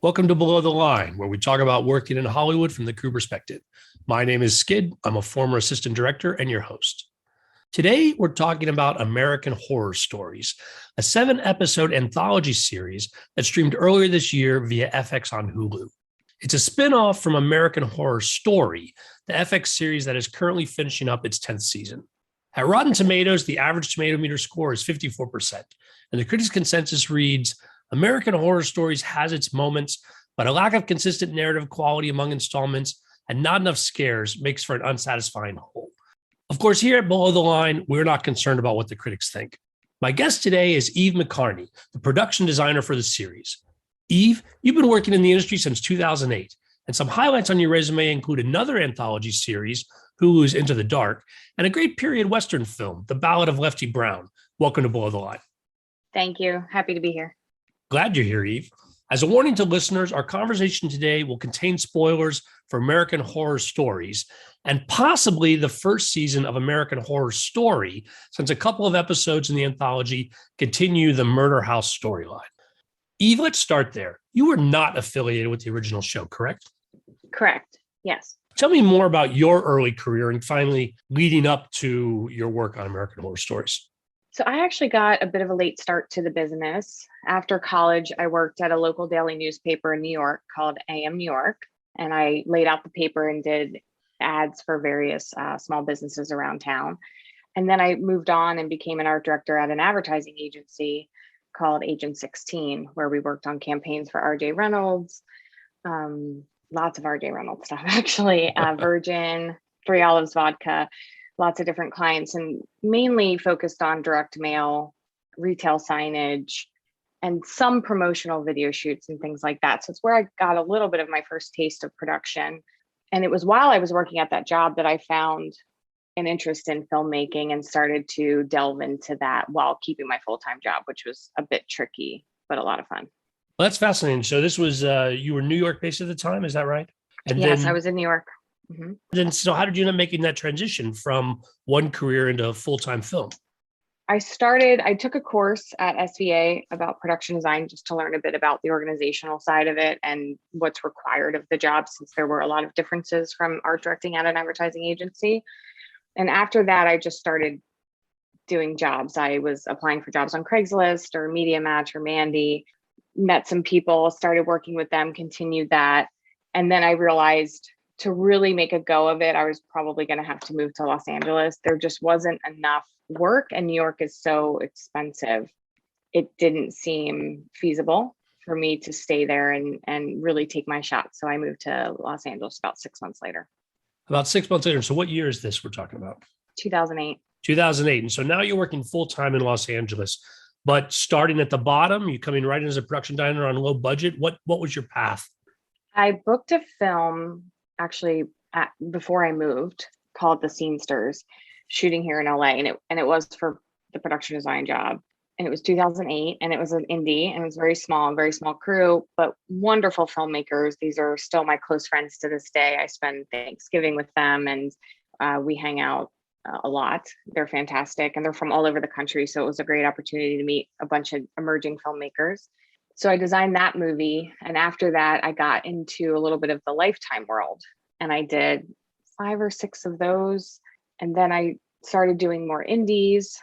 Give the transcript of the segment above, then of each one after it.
Welcome to Below the Line, where we talk about working in Hollywood from the crew perspective. My name is Skid. I'm a former assistant director and your host. Today, we're talking about American Horror Stories, a 7-episode anthology series that streamed earlier this year via FX on Hulu. It's a spin-off from American Horror Story, the FX series that is currently finishing up its 10th season. At Rotten Tomatoes, the average tomato meter score is 54%, and the critics' consensus reads, American Horror Stories has its moments, but a lack of consistent narrative quality among installments and not enough scares makes for an unsatisfying whole. Of course, here at Below the Line, we're not concerned about what the critics think. My guest today is Eve McCarney, the production designer for the series. Eve, you've been working in the industry since 2008, and some highlights on your resume include another anthology series, Hulu's Into the Dark, and a great period Western film, The Ballad of Lefty Brown. Welcome to Below the Line. Thank you. Happy to be here. Glad you're here, Eve. As a warning to listeners, our conversation today will contain spoilers for American Horror Stories and possibly the first season of American Horror Story, since a couple of episodes in the anthology continue the Murder House storyline. Eve, let's start there. You were not affiliated with the original show, correct? Correct. Yes. Tell me more about your early career and finally leading up to your work on American Horror Stories. So I actually got a bit of a late start to the business. After college, I worked at a local daily newspaper in New York called AM New York, and I laid out the paper and did ads for various small businesses around town. And then I moved on and became an art director at an advertising agency called Agent 16, where we worked on campaigns for RJ Reynolds, lots of RJ Reynolds stuff, actually, Virgin, Three Olives Vodka, lots of different clients, and mainly focused on direct mail, retail signage, and some promotional video shoots and things like that. So it's where I got a little bit of my first taste of production. And it was while I was working at that job that I found an interest in filmmaking and started to delve into that while keeping my full-time job, which was a bit tricky, but a lot of fun. Well, that's fascinating. So this was, you were New York based at the time, is that right? And yes, I was in New York. Mm-hmm. Then, so how did you end up making that transition from one career into full-time film? I took a course at SVA about production design just to learn a bit about the organizational side of it and what's required of the job, since there were a lot of differences from art directing at an advertising agency. And after that, I just started doing jobs. I was applying for jobs on Craigslist or Media Match or Mandy, met some people, started working with them, continued that. And then I realized to really make a go of it, I was probably going to have to move to Los Angeles. There just wasn't enough work, and New York is so expensive. It didn't seem feasible for me to stay there and really take my shot. So I moved to Los Angeles about 6 months later. About 6 months later. So what year is this we're talking about? 2008. 2008. And so now you're working full-time in Los Angeles, but starting at the bottom, you coming right in as a production designer on low budget. What was your path? I booked a film actually before I moved called The Scenesters, shooting here in LA. And it was for the production design job. And it was 2008, and it was an indie, and it was very small crew, but wonderful filmmakers. These are still my close friends to this day. I spend Thanksgiving with them, and we hang out a lot. They're fantastic, and they're from all over the country. So it was a great opportunity to meet a bunch of emerging filmmakers. So I designed that movie. And after that, I got into a little bit of the Lifetime world, and I did 5 or 6 of those. And then I started doing more indies,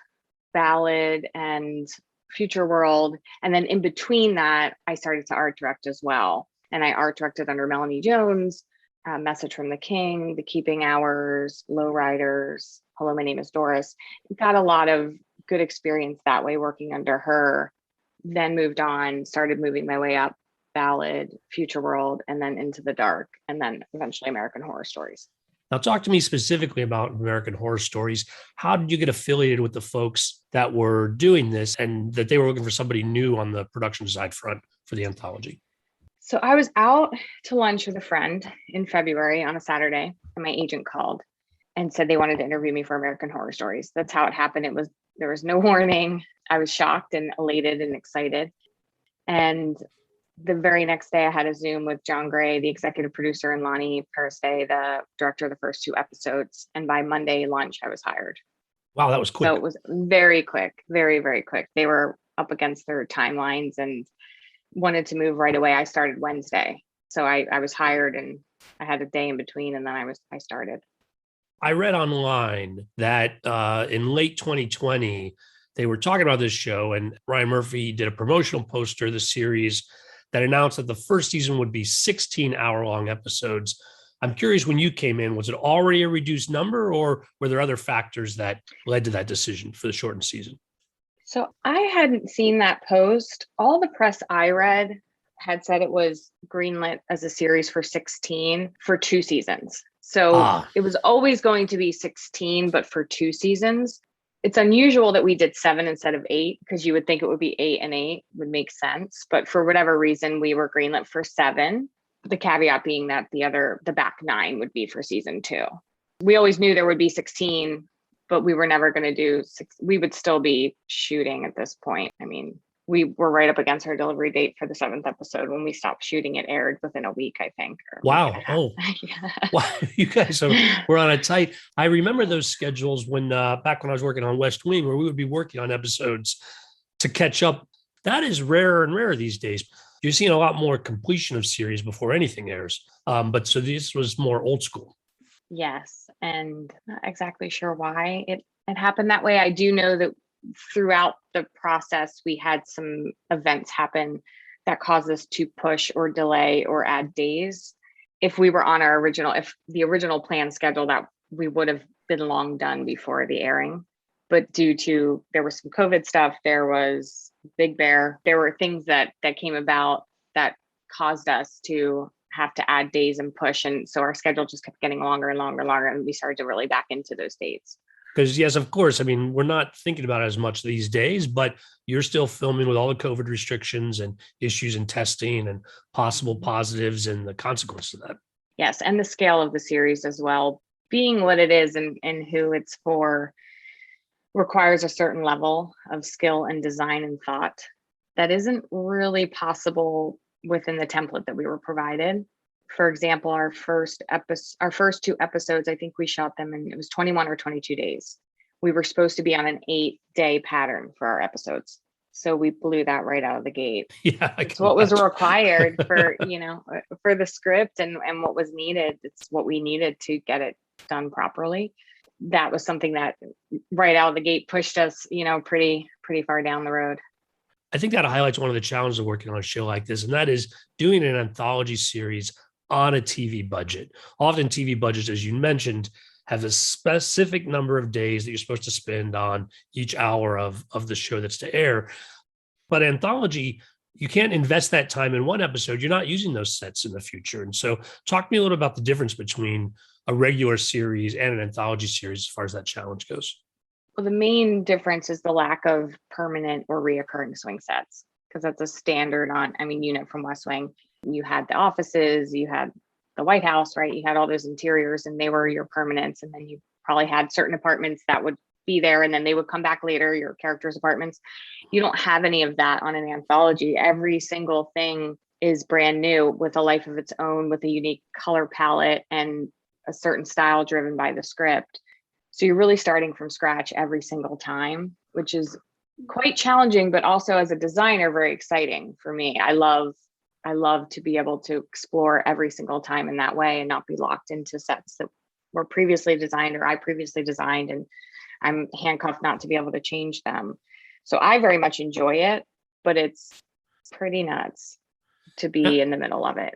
Ballad and Future World. And then in between that, I started to art direct as well. And I art directed under Melanie Jones, Message from the King, The Keeping Hours, Lowriders, Hello, My Name is Doris. Got a lot of good experience that way working under her. Then moved on, started moving my way up, Ballad, Future World, and then Into the Dark, and then eventually American Horror Stories. Now, talk to me specifically about American Horror Stories. How did you get affiliated with the folks that were doing this and that they were looking for somebody new on the production side front for the anthology? So I was out to lunch with a friend in February on a Saturday, and my agent called and said they wanted to interview me for American Horror Stories. That's how it happened. There was no warning. I was shocked and elated and excited. And the very next day I had a Zoom with John Gray, the executive producer, and Lonnie Pariste, the director of the first 2 episodes. And by Monday lunch, I was hired. Wow, that was quick. So it was very quick, very, very quick. They were up against their timelines, and wanted to move right away. I started Wednesday. So I was hired and I had a day in between, and then I started. I read online that in late 2020, they were talking about this show, and Ryan Murphy did a promotional poster of the series that announced that the first season would be 16-hour-long episodes. I'm curious, when you came in, was it already a reduced number, or were there other factors that led to that decision for the shortened season? So I hadn't seen that post. All the press I read had said it was greenlit as a series for 16 for 2 seasons. So Ah, it was always going to be 16, but for 2 seasons. It's unusual that we did 7 instead of 8, because you would think it would be 8 and 8 would make sense. But for whatever reason, we were greenlit for 7. The caveat being that the back 9 would be for season 2. We always knew there would be 16, but we were never going to do 6. We would still be shooting at this point. I mean, we were right up against our delivery date for the 7th episode. When we stopped shooting, it aired within a week, I think. Or a week and wow. a Oh, half. Yeah. wow. You guys were on a tight. I remember those schedules when back when I was working on West Wing, where we would be working on episodes to catch up. That is rarer and rarer these days. You're seeing a lot more completion of series before anything airs. But so this was more old school. Yes, and not exactly sure why it happened that way. I do know that throughout the process, we had some events happen that caused us to push or delay or add days. If we were on if the original plan schedule, that we would have been long done before the airing. But due to, there was some COVID stuff, there was Big Bear, there were things that came about that caused us to have to add days and push. And so our schedule just kept getting longer and longer and longer. And we started to really back into those dates. Because yes, of course, I mean, we're not thinking about it as much these days, but you're still filming with all the COVID restrictions and issues and testing and possible positives and the consequences of that. Yes. And the scale of the series as well, being what it is and who it's for, requires a certain level of skill and design and thought that isn't really possible within the template that we were provided. For example, our first 2 episodes, I think we shot them in, it was 21 or 22 days. We were supposed to be on an 8-day pattern for our episodes. So we blew that right out of the gate. Yeah, It's what was required for, for the script and what was needed. It's what we needed to get it done properly. That was something that right out of the gate pushed us, pretty far down the road. I think that highlights one of the challenges of working on a show like this, and that is doing an anthology series on a TV budget. Often TV budgets, as you mentioned, have a specific number of days that you're supposed to spend on each hour of the show that's to air. But anthology, you can't invest that time in one episode. You're not using those sets in the future. And so talk to me a little about the difference between a regular series and an anthology series as far as that challenge goes. Well, the main difference is the lack of permanent or reoccurring swing sets, because that's a standard unit from West Wing. You had the offices, you had the White House, right? You had all those interiors and they were your permanents. And then you probably had certain apartments that would be there and then they would come back later, your characters' apartments. You don't have any of that on an anthology. Every single thing is brand new with a life of its own, with a unique color palette and a certain style driven by the script. So you're really starting from scratch every single time, which is quite challenging, but also as a designer, very exciting for me. I love to be able to explore every single time in that way and not be locked into sets that were previously designed or I previously designed, and I'm handcuffed not to be able to change them. So I very much enjoy it, but it's pretty nuts to be in the middle of it.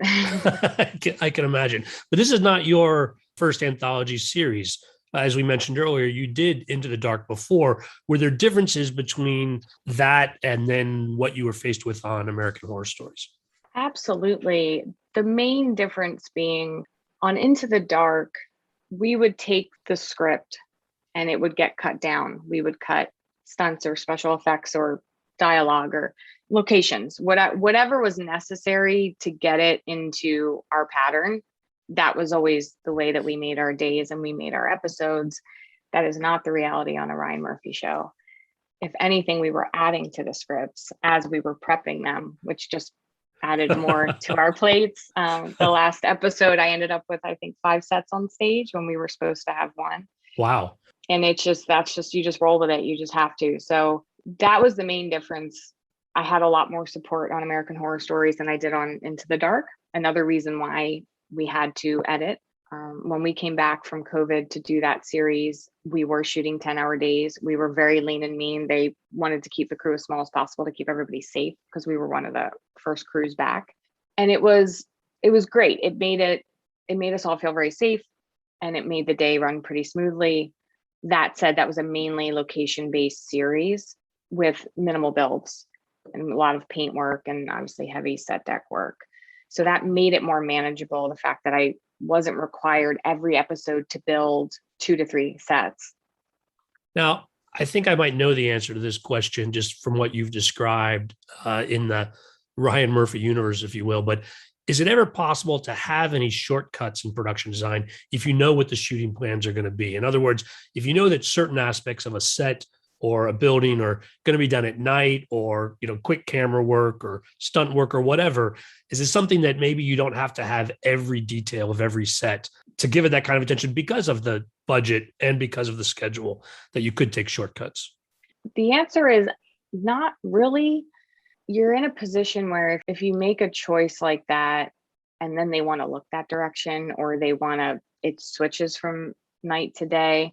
I can imagine. But this is not your first anthology series. As we mentioned earlier, you did Into the Dark before. Were there differences between that and then what you were faced with on American Horror Stories? Absolutely. The main difference being on Into the Dark, we would take the script and it would get cut down. We would cut stunts or special effects or dialogue or locations, whatever was necessary to get it into our pattern. That was always the way that we made our days and we made our episodes. That is not the reality on a Ryan Murphy show. If anything, we were adding to the scripts as we were prepping them, which just added more to our plates. The last episode, I ended up with, I think, 5 sets on stage when we were supposed to have 1. Wow. And you just roll with it. You just have to. So that was the main difference I had a lot more support on American Horror Stories than I did on Into the Dark. Another reason why we had to edit. When we came back from COVID to do that series, we were shooting 10-hour days. We were very lean and mean. They wanted to keep the crew as small as possible to keep everybody safe because we were one of the first crews back. And it was great. It made us all feel very safe, and it made the day run pretty smoothly. That said, that was a mainly location-based series with minimal builds and a lot of paint work and obviously heavy set deck work. So that made it more manageable. The fact that I wasn't required every episode to build 2 to 3 sets. Now, I think I might know the answer to this question just from what you've described in the Ryan Murphy universe, if you will. But is it ever possible to have any shortcuts in production design if you know what the shooting plans are going to be? In other words, if you know that certain aspects of a set or a building are going to be done at night, or quick camera work or stunt work or whatever, is it something that maybe you don't have to have every detail of every set to give it that kind of attention because of the budget and because of the schedule, that you could take shortcuts? The answer is not really. You're in a position where if you make a choice like that and then they want to look that direction, or it switches from night to day,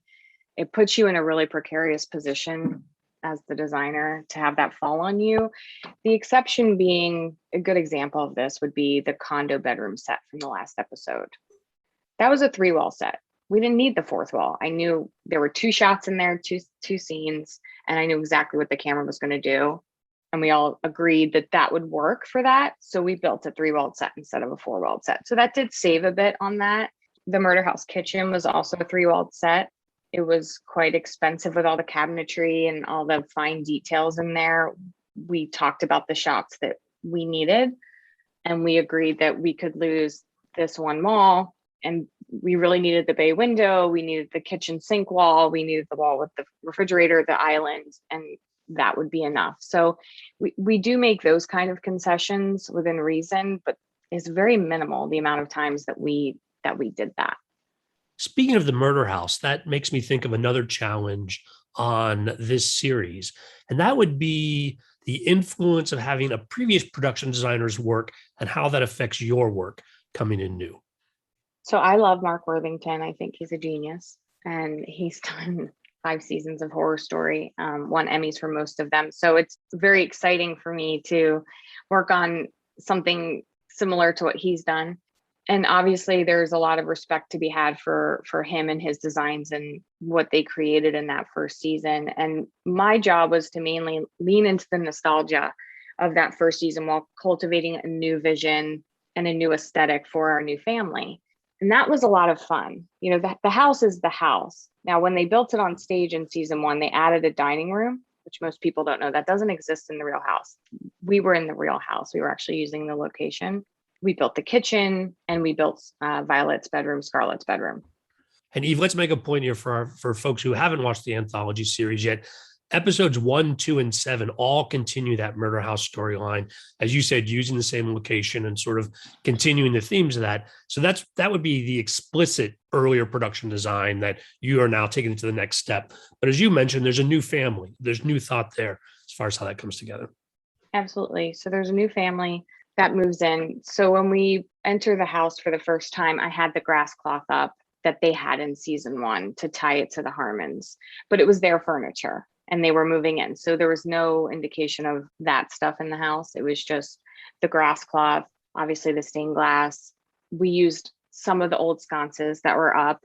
it puts you in a really precarious position as the designer to have that fall on you. The exception being, a good example of this would be the condo bedroom set from the last episode. That was a 3-wall set. We didn't need the 4th wall. I knew there were 2 shots in there, two scenes, and I knew exactly what the camera was going to do. And we all agreed that that would work for that. So we built a 3-walled set instead of a 4-walled set. So that did save a bit on that. The murder house kitchen was also a 3-walled set. It was quite expensive with all the cabinetry and all the fine details in there. We talked about the shots that we needed, and we agreed that we could lose this one wall, and we really needed the bay window. We needed the kitchen sink wall. We needed the wall with the refrigerator, the island, and that would be enough. So we do make those kind of concessions within reason, but it's very minimal the amount of times that we did that. Speaking of the murder house, that makes me think of another challenge on this series, and that would be the influence of having a previous production designer's work and how that affects your work coming in new. So I love Mark Worthington. I think he's a genius, and he's done 5 seasons of Horror Story, won Emmys for most of them. So it's very exciting for me to work on something similar to what he's done. And obviously there's a lot of respect to be had for him and his designs and what they created in that first season. And my job was to mainly lean into the nostalgia of that first season while cultivating a new vision and a new aesthetic for our new family. And that was a lot of fun. The house is the house. Now, when they built it on stage in season 1, they added a dining room, which most people don't know. That doesn't exist in the real house. We were in the real house. We were actually using the location. We built the kitchen, and we built Violet's bedroom, Scarlett's bedroom. And Eve, let's make a point here for folks who haven't watched the anthology series yet. Episodes 1, 2, and 7 all continue that murder house storyline, as you said, using the same location and sort of continuing the themes of that. So that would be the explicit earlier production design that you are now taking it to the next step. But as you mentioned, there's a new family. There's new thought there as far as how that comes together. Absolutely. So there's a new family that moves in. So when we enter the house for the first time, I had the grass cloth up that they had in season 1 to tie it to the Harmons, but it was their furniture and they were moving in. So there was no indication of that stuff in the house. It was just the grass cloth, obviously the stained glass. We used some of the old sconces that were up.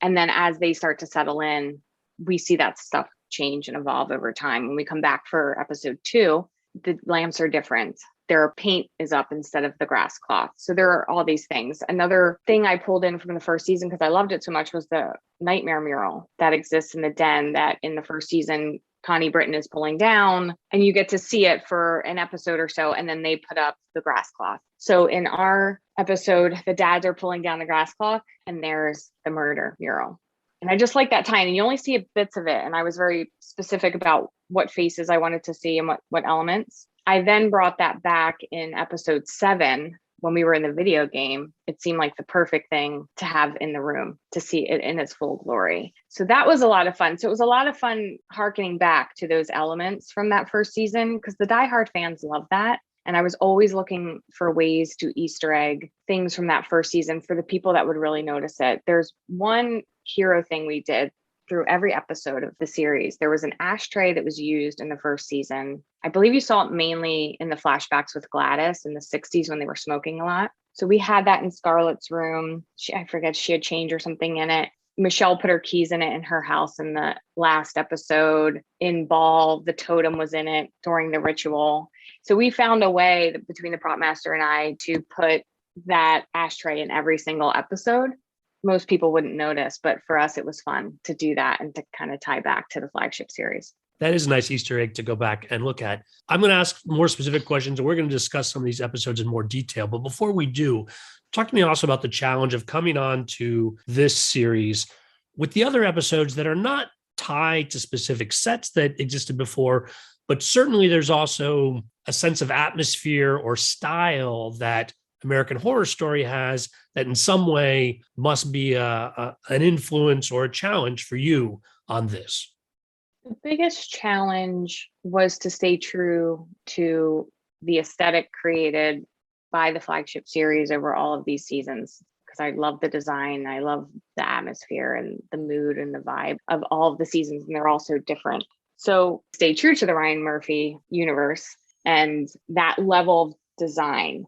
And then as they start to settle in, we see that stuff change and evolve over time. When we come back for episode 2, the lamps are different. Their paint is up instead of the grass cloth. So there are all these things. Another thing I pulled in from the first season, because I loved it so much, was the nightmare mural that exists in the den that in the first season, Connie Britton is pulling down, and you get to see it for an episode or so, and then they put up the grass cloth. So in our episode, the dads are pulling down the grass cloth, and there's the murder mural. And I just like that tie, and you only see bits of it. And I was very specific about what faces I wanted to see and what elements. I then brought that back in episode 7 when we were in the video game, it seemed like the perfect thing to have in the room to see it in its full glory. So that was a lot of fun. So it was a lot of fun harkening back to those elements from that first season, because the diehard fans love that. And I was always looking for ways to Easter egg things from that first season for the people that would really notice it. There's one hero thing we did through every episode of the series. There was an ashtray that was used in the first season. I believe you saw it mainly in the flashbacks with Gladys in the 60s when they were smoking a lot. So we had that in Scarlett's room. I forget, she had change or something in it. Michelle put her keys in it in her house in the last episode. In Ball, the totem was in it during the ritual. So we found a way that, between the prop master and I, to put that ashtray in every single episode. Most people wouldn't notice, but for us, it was fun to do that and to kind of tie back to the flagship series. That is a nice Easter egg to go back and look at. I'm going to ask more specific questions, and we're going to discuss some of these episodes in more detail. But before we do, talk to me also about the challenge of coming on to this series with the other episodes that are not tied to specific sets that existed before, but certainly there's also a sense of atmosphere or style that American Horror Story has that in some way must be an influence or a challenge for you on this. The biggest challenge was to stay true to the aesthetic created by the flagship series over all of these seasons, because I love the design, I love the atmosphere and the mood and the vibe of all of the seasons, and they're all so different. So stay true to the Ryan Murphy universe and that level of design,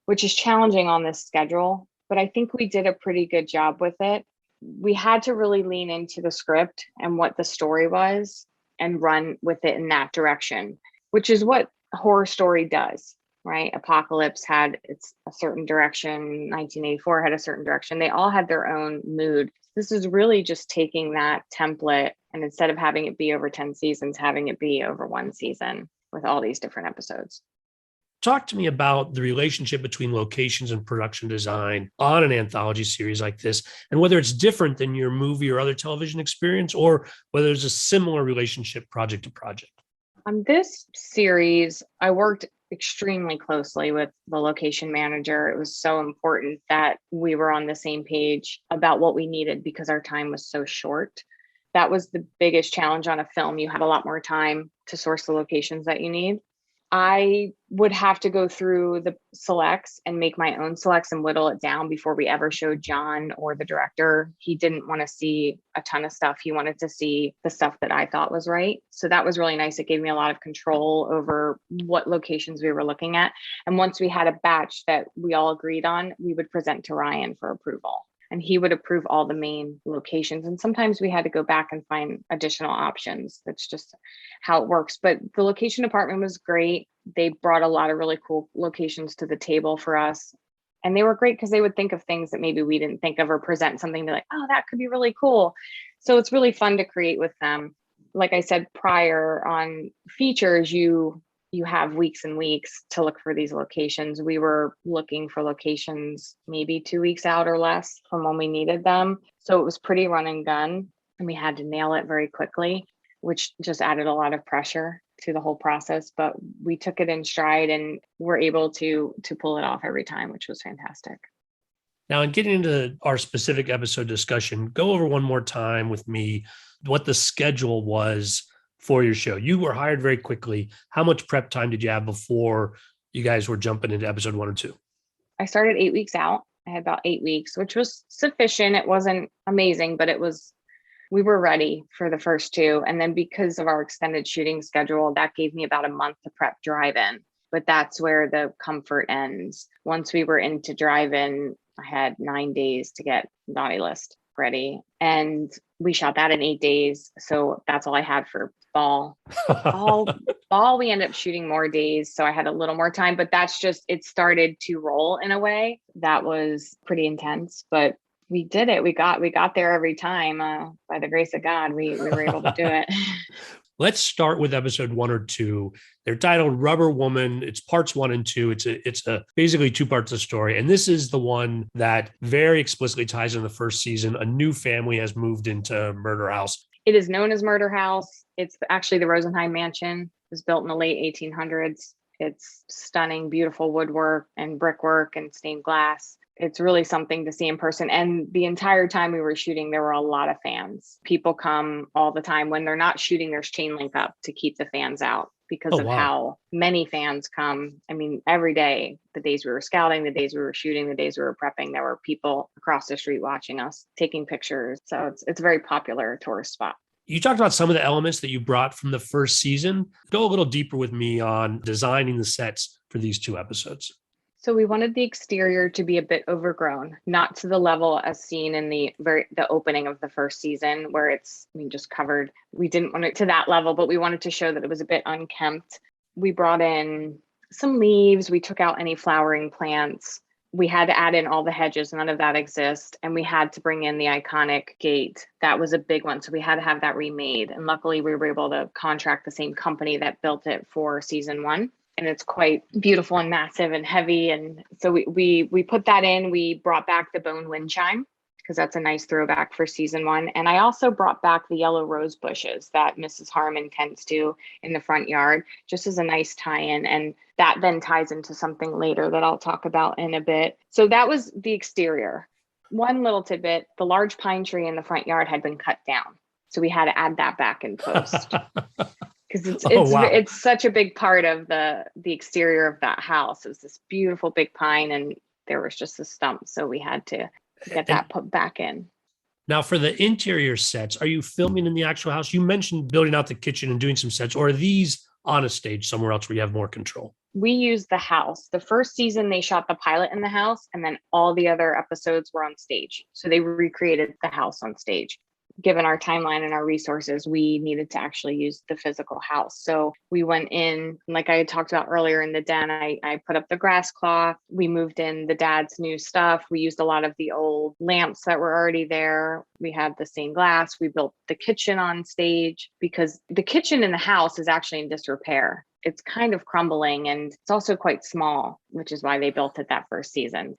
which is challenging on this schedule, but I think we did a pretty good job with it. We had to really lean into the script and what the story was and run with it in that direction, which is what Horror Story does, right? Apocalypse had a certain direction, 1984 had a certain direction. They all had their own mood. This is really just taking that template and instead of having it be over 10 seasons, having it be over one season with all these different episodes. Talk to me about the relationship between locations and production design on an anthology series like this, and whether it's different than your movie or other television experience, or whether there's a similar relationship project to project. On this series, I worked extremely closely with the location manager. It was so important that we were on the same page about what we needed because our time was so short. That was the biggest challenge on a film. You have a lot more time to source the locations that you need. I would have to go through the selects and make my own selects and whittle it down before we ever showed John or the director. He didn't want to see a ton of stuff. He wanted to see the stuff that I thought was right. So that was really nice. It gave me a lot of control over what locations we were looking at. And once we had a batch that we all agreed on, we would present to Ryan for approval. And he would approve all the main locations. And sometimes we had to go back and find additional options. That's just how it works. But the location department was great. They brought a lot of really cool locations to the table for us. And they were great because they would think of things that maybe we didn't think of or present something like, oh, that could be really cool. So it's really fun to create with them. Like I said prior, on features, you have weeks and weeks to look for these locations. We were looking for locations maybe 2 weeks out or less from when we needed them. So it was pretty run and gun, and we had to nail it very quickly, which just added a lot of pressure to the whole process. But we took it in stride and were able to pull it off every time, which was fantastic. Now, in getting into our specific episode discussion, go over one more time with me what the schedule was for your show. You were hired very quickly. How much prep time did you have before you guys were jumping into episode 1 and 2? I started 8 weeks out. I had about 8 weeks, which was sufficient. It wasn't amazing, but we were ready for the first 2. And then because of our extended shooting schedule, that gave me about a month to prep drive-in. But that's where the comfort ends. Once we were into drive-in, I had 9 days to get Naughty List ready. And we shot that in 8 days. So that's all I had for Ball. Ball, we ended up shooting more days. So I had a little more time, but that's just, it started to roll in a way that was pretty intense, but we did it. We got there every time. By the grace of God, we were able to do it. Let's start with episode 1 or 2. They're titled Rubber Woman. It's parts 1 and 2. It's basically 2 parts of the story. And this is the one that very explicitly ties in the first season. A new family has moved into Murder House. It is known as Murder House. It's actually the Rosenheim Mansion. It was built in the late 1800s. It's stunning, beautiful woodwork and brickwork and stained glass. It's really something to see in person. And the entire time we were shooting, there were a lot of fans. People come all the time. When they're not shooting, there's chain link up to keep the fans out because Oh, of wow. how many fans come. I mean, every day, the days we were scouting, the days we were shooting, the days we were prepping, there were people across the street watching us, taking pictures. So it's a very popular tourist spot. You talked about some of the elements that you brought from the first season. Go a little deeper with me on designing the sets for these 2 episodes. So we wanted the exterior to be a bit overgrown, not to the level as seen in the opening of the first season where it's, just covered. We didn't want it to that level, but we wanted to show that it was a bit unkempt. We brought in some leaves. We took out any flowering plants. We had to add in all the hedges. None of that exists. And we had to bring in the iconic gate. That was a big one. So we had to have that remade. And luckily we were able to contract the same company that built it for season 1. And it's quite beautiful and massive and heavy. And so we put that in. We brought back the bone wind chime because that's a nice throwback for season 1. And I also brought back the yellow rose bushes that Mrs. Harmon tends to in the front yard, just as a nice tie-in. And that then ties into something later that I'll talk about in a bit. So that was the exterior. One little tidbit, the large pine tree in the front yard had been cut down. So we had to add that back in post. Because it's such a big part of the exterior of that house. It's this beautiful big pine, and there was just a stump, so we had to get that put back in. Now, for the interior sets, are you filming in the actual house? You mentioned building out the kitchen and doing some sets, or are these on a stage somewhere else where you have more control? We used the house. The first season, they shot the pilot in the house, and then all the other episodes were on stage. So they recreated the house on stage. Given our timeline and our resources, we needed to actually use the physical house. So we went in, like I had talked about earlier in the den, I put up the grass cloth. We moved in the dad's new stuff. We used a lot of the old lamps that were already there. We had the stained glass. We built the kitchen on stage because the kitchen in the house is actually in disrepair. It's kind of crumbling and it's also quite small, which is why they built it that first season.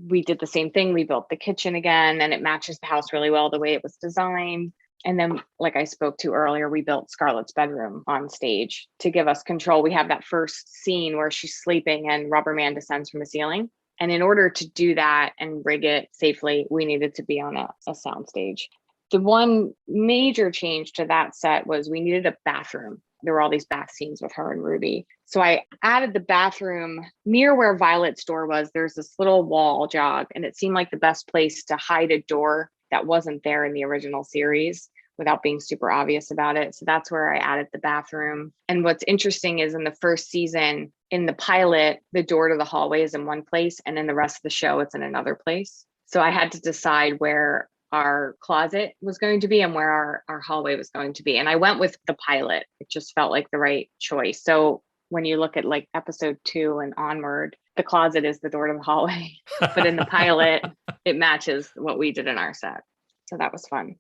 We did the same thing. We built the kitchen again, and it matches the house really well the way it was designed. And then, like I spoke to earlier, we built Scarlett's bedroom on stage to give us control. We have that first scene where she's sleeping and Rubber Man descends from the ceiling. And in order to do that and rig it safely, we needed to be on a sound stage. The one major change to that set was we needed a bathroom. There were all these bath scenes with her and Ruby. So I added the bathroom near where Violet's door was. There's this little wall jog, and it seemed like the best place to hide a door that wasn't there in the original series without being super obvious about it. So that's where I added the bathroom. And what's interesting is in the first season, in the pilot, the door to the hallway is in one place, and in the rest of the show, it's in another place. So I had to decide where our closet was going to be and where our hallway was going to be. And I went with the pilot. It just felt like the right choice. So when you look at like episode 2 and onward, the closet is the door to the hallway. But in the pilot, it matches what we did in our set. So that was fun.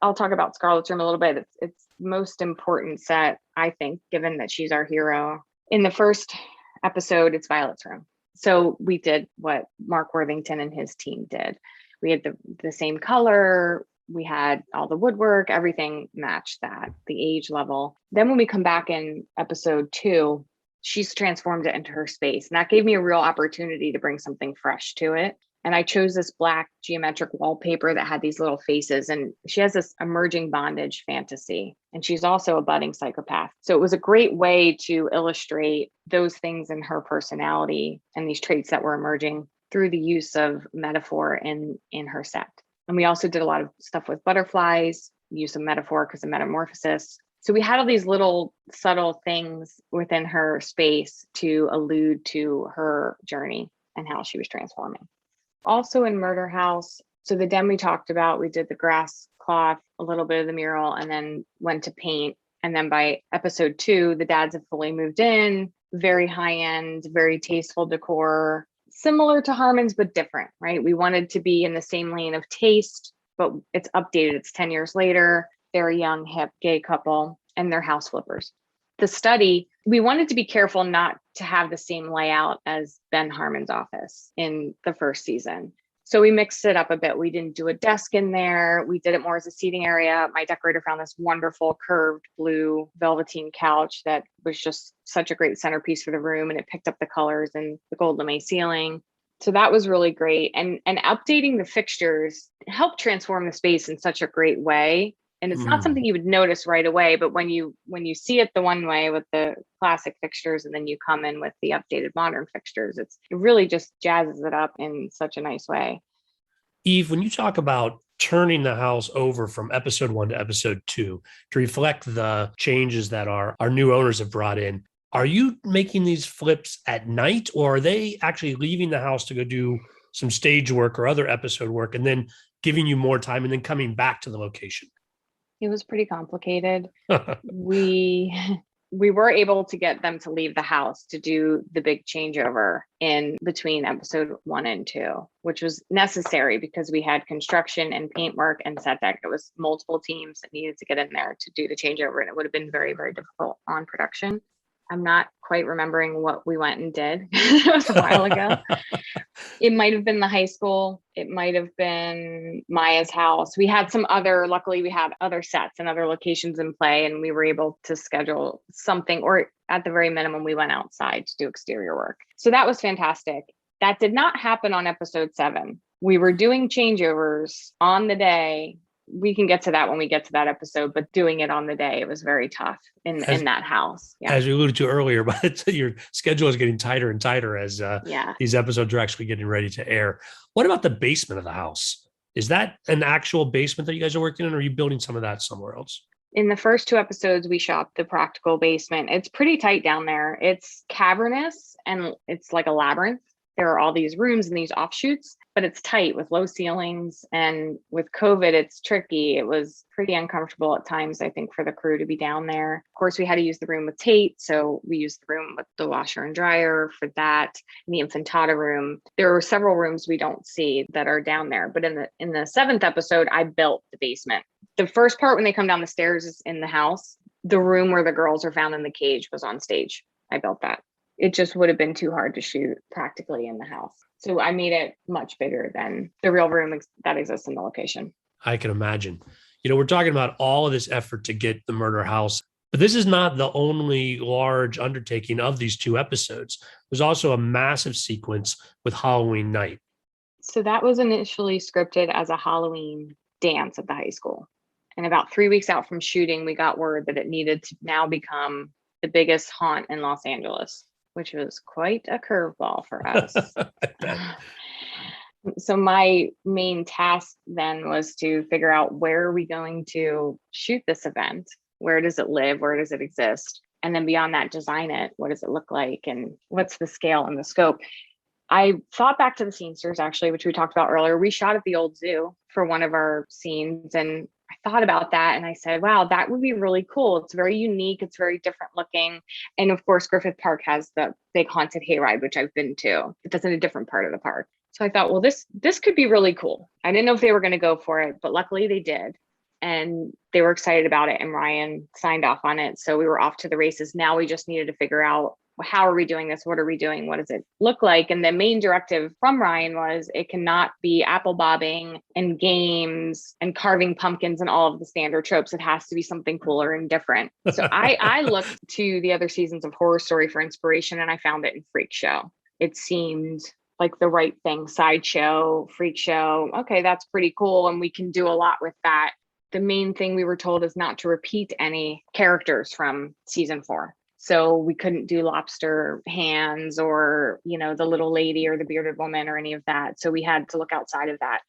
I'll talk about Scarlett's room a little bit. It's most important set, I think, given that she's our hero. In the first episode, it's Violet's room. So we did what Mark Worthington and his team did. We had the same color. We had all the woodwork, everything matched that, the age level. Then when we come back in episode 2, she's transformed it into her space. And that gave me a real opportunity to bring something fresh to it. And I chose this black geometric wallpaper that had these little faces. And she has this emerging bondage fantasy. And she's also a budding psychopath. So it was a great way to illustrate those things in her personality and these traits that were emerging through the use of metaphor in her set. And we also did a lot of stuff with butterflies, use of metaphor because of metamorphosis. So we had all these little subtle things within her space to allude to her journey and how she was transforming. Also in Murder House, so the den we talked about, we did the grass cloth, a little bit of the mural, and then went to paint. And then by episode 2, the dads have fully moved in, very high end, very tasteful decor. Similar to Harmon's, but different, right? We wanted to be in the same lane of taste, but it's updated. It's 10 years later. They're a young, hip, gay couple, and they're house flippers. The study, we wanted to be careful not to have the same layout as Ben Harmon's office in the first season. So we mixed it up a bit. We didn't do a desk in there. We did it more as a seating area. My decorator found this wonderful curved blue velveteen couch that was just such a great centerpiece for the room, and it picked up the colors and the gold lame ceiling. So that was really great. And updating the fixtures helped transform the space in such a great way. And it's not something you would notice right away, but when you see it the one way with the classic fixtures, and then you come in with the updated modern fixtures, it really just jazzes it up in such a nice way. Eve, when you talk about turning the house over from episode 1 to episode 2 to reflect the changes that our new owners have brought in, are you making these flips at night, or are they actually leaving the house to go do some stage work or other episode work and then giving you more time and then coming back to the location? It was pretty complicated. We were able to get them to leave the house to do the big changeover in between episode 1 and 2, which was necessary because we had construction and paint work and set deck. It was multiple teams that needed to get in there to do the changeover, and it would have been very, very difficult on production. I'm not quite remembering what we went and did. It was a while ago. It might have been the high school. It might have been Maya's house. Luckily we had other sets and other locations in play, and we were able to schedule something, or at the very minimum, we went outside to do exterior work. So that was fantastic. That did not happen on episode 7. We were doing changeovers on the day. We can get to that when we get to that episode, but doing it on the day, it was very tough in that house. Yeah. As we alluded to earlier, but your schedule is getting tighter and tighter as these episodes are actually getting ready to air. What about the basement of the house? Is that an actual basement that you guys are working in, or are you building some of that somewhere else? In the first 2 episodes, we shot the practical basement. It's pretty tight down there. It's cavernous and it's like a labyrinth. There are all these rooms and these offshoots, but it's tight with low ceilings. And with COVID, it's tricky. It was pretty uncomfortable at times, I think, for the crew to be down there. Of course, we had to use the room with Tate. So we used the room with the washer and dryer for that. In the infantata room, there were several rooms we don't see that are down there. But in the 7th episode, I built the basement. The first part when they come down the stairs is in the house. The room where the girls are found in the cage was on stage. I built that. It just would have been too hard to shoot practically in the house. So I made it much bigger than the real room that exists in the location. I can imagine. We're talking about all of this effort to get the murder house, but this is not the only large undertaking of these 2 episodes. There's also a massive sequence with Halloween night. So that was initially scripted as a Halloween dance at the high school. And about 3 weeks out from shooting, we got word that it needed to now become the biggest haunt in Los Angeles, which was quite a curveball for us. So my main task then was to figure out, where are we going to shoot this event? Where does it live? Where does it exist? And then beyond that, design it. What does it look like? And what's the scale and the scope? I thought back to the Scenesters, actually, which we talked about earlier. We shot at the old zoo for one of our scenes, and I thought about that and I said, wow, that would be really cool. It's very unique. It's very different looking. And of course, Griffith Park has the big haunted hayride, which I've been to. It's in a different part of the park. So I thought, well, this could be really cool. I didn't know if they were going to go for it, but luckily they did. And they were excited about it. And Ryan signed off on it. So we were off to the races. Now we just needed to figure out, how are we doing this? What are we doing? What does it look like? And the main directive from Ryan was, it cannot be apple bobbing and games and carving pumpkins and all of the standard tropes. It has to be something cooler and different. So I looked to the other seasons of Horror Story for inspiration, and I found it in Freak Show. It seemed like the right thing. Sideshow, Freak Show. Okay, that's pretty cool. And we can do a lot with that. The main thing we were told is not to repeat any characters from season 4. So we couldn't do lobster hands or, the little lady or the bearded woman or any of that. So we had to look outside of that.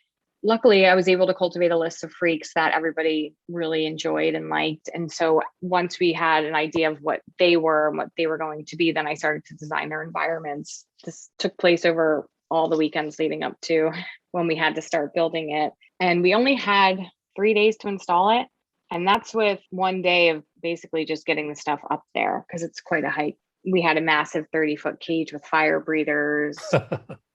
Luckily, I was able to cultivate a list of freaks that everybody really enjoyed and liked. And so once we had an idea of what they were and what they were going to be, then I started to design their environments. This took place over all the weekends leading up to when we had to start building it. And we only had 3 days to install it. And that's with 1 day of basically just getting the stuff up there, because it's quite a hike. We had a massive 30-foot cage with fire breathers.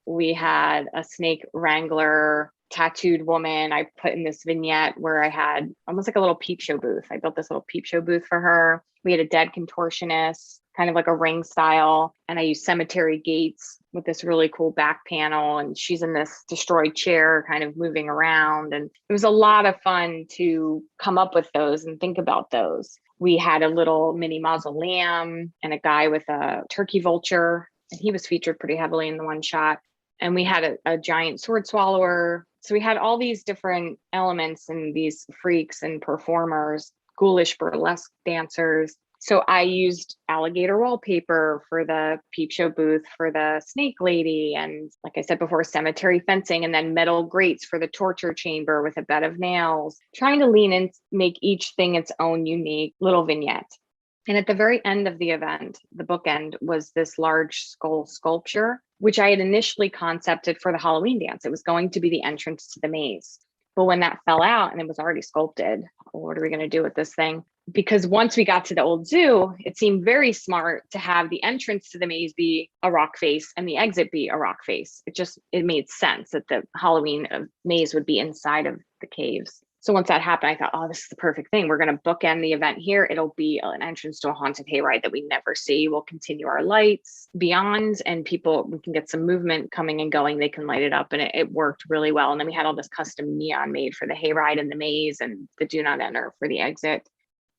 We had a snake wrangler, tattooed woman. I put in this vignette where I had almost like a little peep show booth. I built this little peep show booth for her. We had a dead contortionist, kind of like a ring style. And I used cemetery gates with this really cool back panel. And she's in this destroyed chair kind of moving around. And it was a lot of fun to come up with those and think about those. We had a little mini mausoleum and a guy with a turkey vulture. And he was featured pretty heavily in the one shot. And we had a giant sword swallower. So we had all these different elements and these freaks and performers, ghoulish burlesque dancers. So I used alligator wallpaper for the peep show booth for the snake lady. And like I said before, cemetery fencing, and then metal grates for the torture chamber with a bed of nails, trying to lean in, make each thing its own unique little vignette. And at the very end of the event, the bookend was this large skull sculpture, which I had initially concepted for the Halloween dance. It was going to be the entrance to the maze. But when that fell out and it was already sculpted, what are we going to do with this thing? Because once we got to the old zoo, it seemed very smart to have the entrance to the maze be a rock face and the exit be a rock face. It made sense that the Halloween maze would be inside of the caves. So once that happened, I thought, oh, this is the perfect thing. We're going to bookend the event here. It'll be an entrance to a haunted hayride that we never see. We'll continue our lights beyond, and we can get some movement coming and going. They can light it up, and it worked really well. And then we had all this custom neon made for the hayride and the maze and the do not enter for the exit.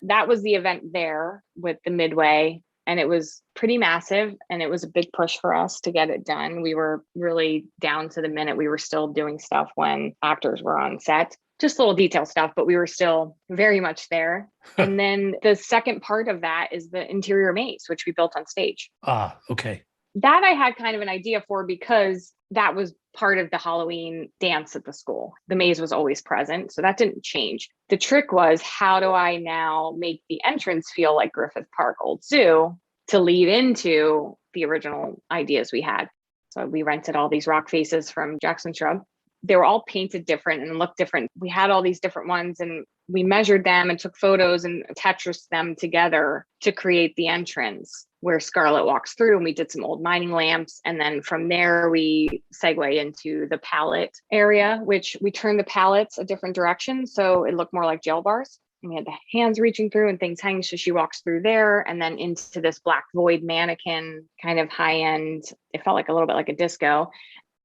That was the event there with the midway. And it was pretty massive, and it was a big push for us to get it done. We were really down to the minute. We were still doing stuff when actors were on set. Just little detail stuff, but we were still very much there. And then the second part of that is the interior maze, which we built on stage. Ah, okay. That I had kind of an idea for because that was part of the Halloween dance at the school. The maze was always present, so that didn't change. The trick was, how do I now make the entrance feel like Griffith Park Old Zoo to lead into the original ideas we had? So we rented all these rock faces from Jackson Shrub. They were all painted different and looked different. We had all these different ones, and we measured them and took photos and Tetrised them together to create the entrance where Scarlet walks through. And we did some old mining lamps. And then from there, we segue into the pallet area, which we turned the pallets a different direction. So it looked more like jail bars. And we had the hands reaching through and things hanging. So she walks through there and then into this black void mannequin, kind of high end. It felt like a little bit like a disco.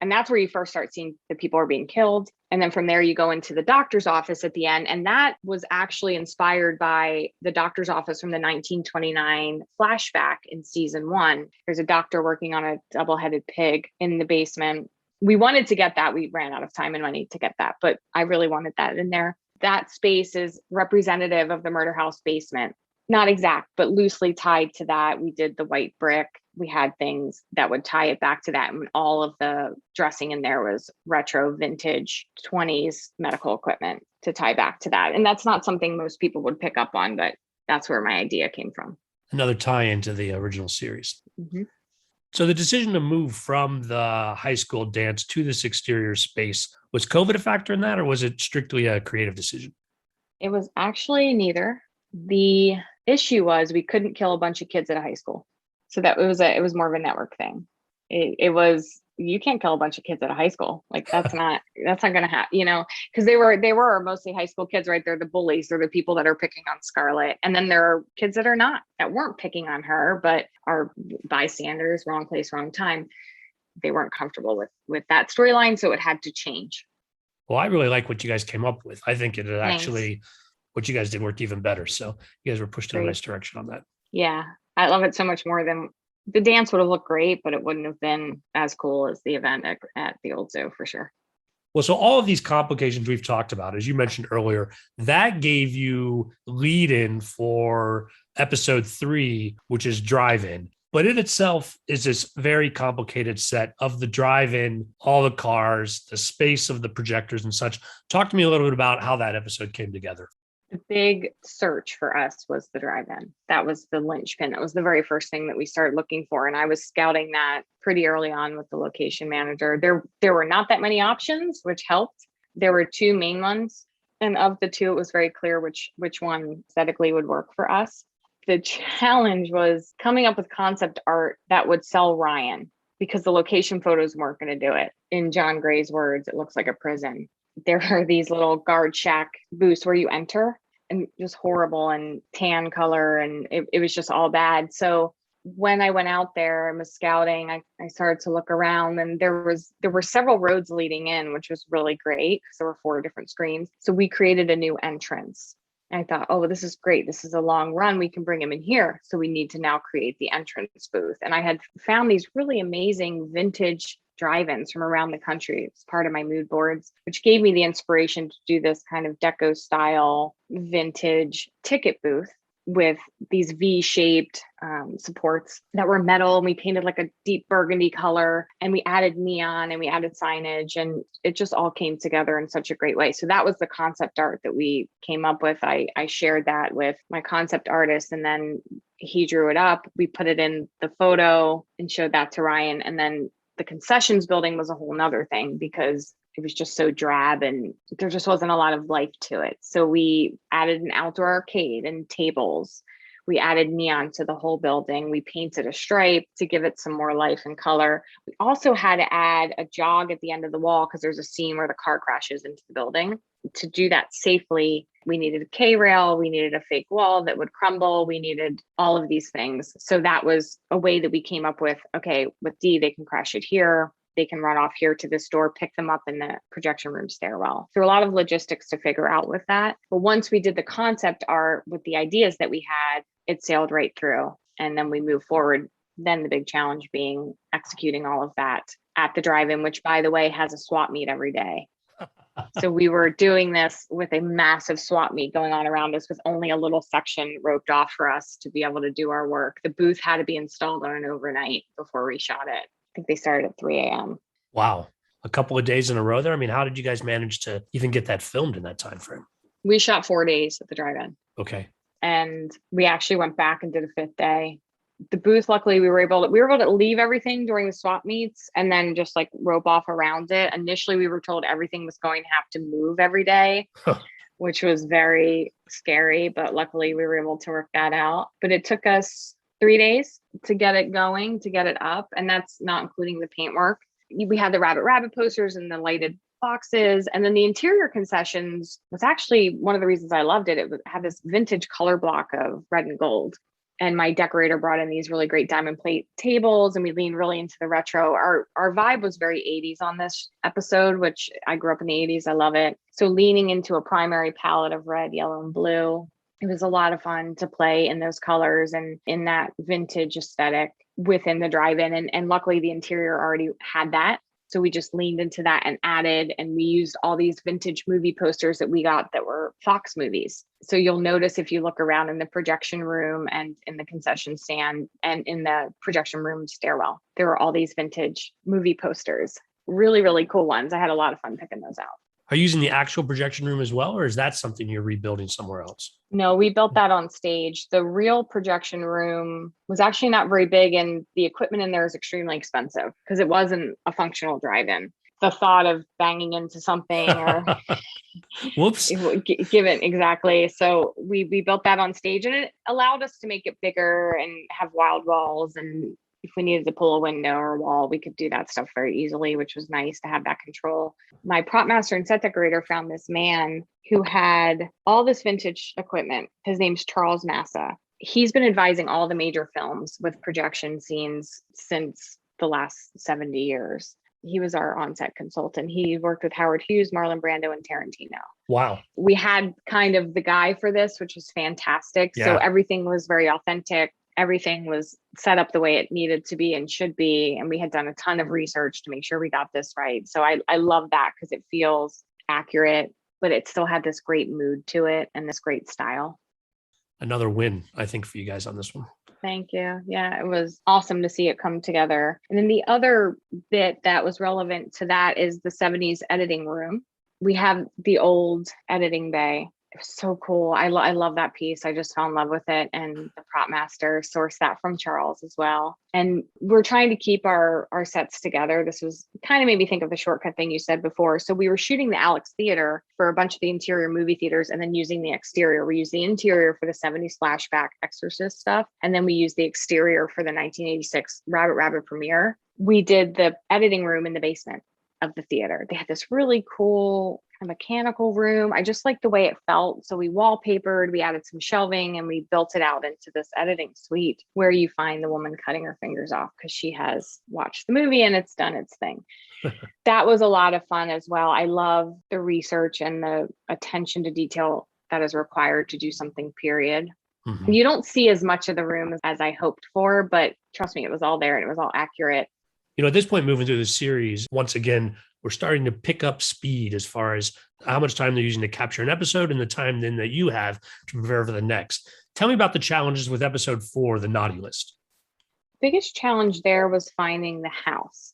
And that's where you first start seeing the people are being killed. And then from there, you go into the doctor's office at the end. And that was actually inspired by the doctor's office from the 1929 flashback in season 1. There's a doctor working on a double-headed pig in the basement. We wanted to get that. We ran out of time and money to get that, but I really wanted that in there. That space is representative of the murder house basement. Not exact, but loosely tied to that. We did the white brick. We had things that would tie it back to that. And all of the dressing in there was retro vintage 20s medical equipment to tie back to that. And that's not something most people would pick up on, but that's where my idea came from. Another tie into the original series. Mm-hmm. So the decision to move from the high school dance to this exterior space, was COVID a factor in that, or was it strictly a creative decision? It was actually neither. The issue was we couldn't kill a bunch of kids at a high school. So that it was more of a network thing. It was, you can't kill a bunch of kids at a high school. Like that's not going to happen, because they were mostly high school kids, right? They're the bullies. They're the people that are picking on Scarlet. And then there are kids that weren't picking on her, but are bystanders, wrong place, wrong time. They weren't comfortable with that storyline. So it had to change. Well, I really like what you guys came up with. I think it actually, what you guys did worked even better. So you guys were pushed in a nice direction on that. Yeah. I love it so much more than the dance would have looked great, but it wouldn't have been as cool as the event at the old zoo for sure. Well, so all of these complications we've talked about, as you mentioned earlier, that gave you lead in for episode 3, which is drive-in. But it itself is this very complicated set of the drive-in, all the cars, the space of the projectors and such. Talk to me a little bit about how that episode came together. The big search for us was the drive-in. That was the linchpin. That was the very first thing that we started looking for. And I was scouting that pretty early on with the location manager. There were not that many options, which helped. There were 2 main ones. And of the 2, it was very clear which one aesthetically would work for us. The challenge was coming up with concept art that would sell Ryan, because the location photos weren't going to do it. In John Gray's words, it looks like a prison. There are these little guard shack booths where you enter, and just horrible and tan color. And it was just all bad. So when I went out there and was scouting, I started to look around, and there were several roads leading in, which was really great because there were 4 different screens. So we created a new entrance. And I thought, oh, this is great. This is a long run. We can bring him in here. So we need to now create the entrance booth. And I had found these really amazing vintage drive-ins from around the country. It's part of my mood boards, which gave me the inspiration to do this kind of deco style vintage ticket booth with these V-shaped supports that were metal. And we painted like a deep burgundy color, and we added neon and we added signage, and it just all came together in such a great way. So that was the concept art that we came up with. I shared that with my concept artist, and then he drew it up. We put it in the photo and showed that to Ryan. And then the concessions building was a whole nother thing because it was just so drab and there just wasn't a lot of life to it. So we added an outdoor arcade and tables. We added neon to the whole building. We painted a stripe to give it some more life and color. We also had to add a jog at the end of the wall because there's a scene where the car crashes into the building. To do that safely, we needed a K-rail, we needed a fake wall that would crumble, we needed all of these things. So that was a way that we came up with, okay, with D, they can crash it here. They can run off here to this door, pick them up in the projection room stairwell. So a lot of logistics to figure out with that. But once we did the concept art with the ideas that we had, it sailed right through. And then we moved forward. Then the big challenge being executing all of that at the drive-in, which, by the way, has a swap meet every day. So we were doing this with a massive swap meet going on around us with only a little section roped off for us to be able to do our work. The booth had to be installed on an overnight before we shot it. I think they started at 3 a.m. Wow. A couple of days in a row there. I mean, how did you guys manage to even get that filmed in that time frame? We shot 4 days at the drive-in. Okay. And we actually went back and did a 5th day. The booth, luckily, we were able to leave everything during the swap meets and then just like rope off around it. Initially, we were told everything was going to have to move every day, which was very scary. But luckily, we were able to work that out. But it took us 3 days to get it going, to get it up. And that's not including the paintwork. We had the rabbit posters and the lighted boxes. And then the interior concessions was actually one of the reasons I loved it. It had this vintage color block of red and gold. And my decorator brought in these really great diamond plate tables, and we leaned really into the retro. Our vibe was very 80s on this episode, which I grew up in the 80s. I love it. So leaning into a primary palette of red, yellow, and blue. It was a lot of fun to play in those colors and in that vintage aesthetic within the drive-in. And luckily the interior already had that. So we just leaned into that and added, and we used all these vintage movie posters that we got that were Fox movies. So you'll notice if you look around in the projection room and in the concession stand and in the projection room stairwell, there were all these vintage movie posters. Really, really cool ones. I had a lot of fun picking those out. Are you using the actual projection room as well, or is that something you're rebuilding somewhere else? No, we built that on stage. The real projection room was actually not very big, and the equipment in there is extremely expensive because it wasn't a functional drive-in. The thought of banging into something or Whoops. Given exactly. So we built that on stage, and it allowed us to make it bigger and have wild walls. And if we needed to pull a window or a wall, we could do that stuff very easily, which was nice to have that control. My prop master and set decorator found this man who had all this vintage equipment. His name's Charles Massa. He's been advising all the major films with projection scenes since the last 70 years. He was our on-set consultant. He worked with Howard Hughes, Marlon Brando, and Tarantino. Wow. We had kind of the guy for this, which was fantastic. Yeah. So everything was very authentic. Everything was set up the way it needed to be and should be. And we had done a ton of research to make sure we got this right. So I love that because it feels accurate, but it still had this great mood to it and this great style. Another win, I think, for you guys on this one. Thank you. Yeah, it was awesome to see it come together. And then the other bit that was relevant to that is the 70s editing room. We have the old editing bay. It was so cool. I love that piece. I just fell in love with it. And the prop master sourced that from Charles as well. And we're trying to keep our sets together. This was kind of made me think of the shortcut thing you said before. So we were shooting the Alex Theater for a bunch of the interior movie theaters and then using the exterior. We used the interior for the 70s flashback Exorcist stuff. And then we used the exterior for the 1986 Rabbit premiere. We did the editing room in the basement of the theater. They had this really cool a mechanical room. I just liked the way it felt. So we wallpapered, we added some shelving, and we built it out into this editing suite where you find the woman cutting her fingers off because she has watched the movie and it's done its thing. That was a lot of fun as well. I love the research and the attention to detail that is required to do something, period. Mhm. You don't see as much of the room as I hoped for, but trust me, it was all there and it was all accurate. At this point, moving through the series, once again, we're starting to pick up speed as far as how much time they're using to capture an episode and the time then that you have to prepare for the next. Tell me about the challenges with episode 4, the naughty list. Biggest challenge there was finding the house.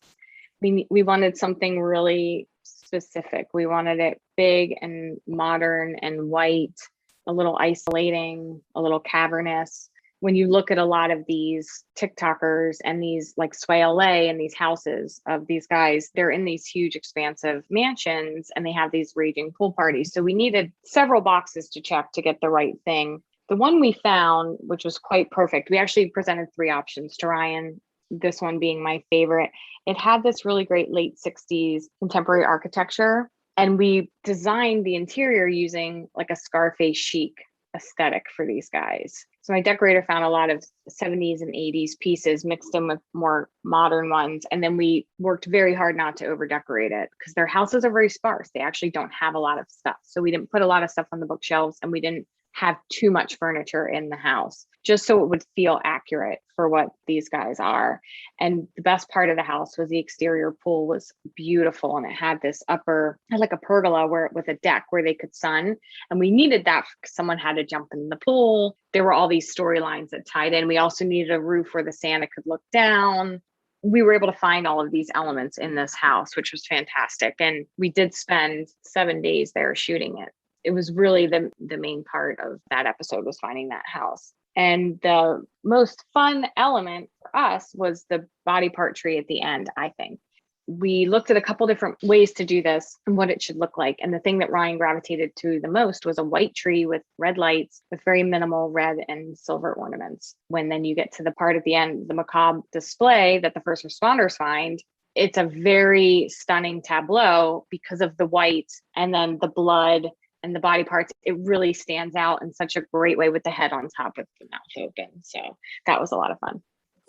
We wanted something really specific. We wanted it big and modern and white, a little isolating, a little cavernous. When you look at a lot of these TikTokers and these like Sway LA and these houses of these guys, they're in these huge expansive mansions and they have these raging pool parties. So we needed several boxes to check to get the right thing. The one we found, which was quite perfect, we actually presented 3 options to Ryan, this one being my favorite. It had this really great late 60s contemporary architecture. And we designed the interior using like a Scarface chic aesthetic for these guys. So my decorator found a lot of 70s and 80s pieces mixed in with more modern ones. And then we worked very hard not to over decorate it because their houses are very sparse. They actually don't have a lot of stuff. So we didn't put a lot of stuff on the bookshelves and we didn't have too much furniture in the house, just so it would feel accurate for what these guys are. And the best part of the house was the exterior pool was beautiful. And it had this had like a pergola with a deck where they could sun. And we needed that because someone had to jump in the pool. There were all these storylines that tied in. We also needed a roof where the Santa could look down. We were able to find all of these elements in this house, which was fantastic. And we did spend 7 days there shooting it. It was really the main part of that episode was finding that house. And the most fun element for us was the body part tree at the end, I think. We looked at a couple different ways to do this and what it should look like. And the thing that Ryan gravitated to the most was a white tree with red lights with very minimal red and silver ornaments. When then you get to the part at the end, the macabre display that the first responders find, it's a very stunning tableau because of the white and then the blood and the body parts. It really stands out in such a great way with the head on top with the mouth open. So that was a lot of fun.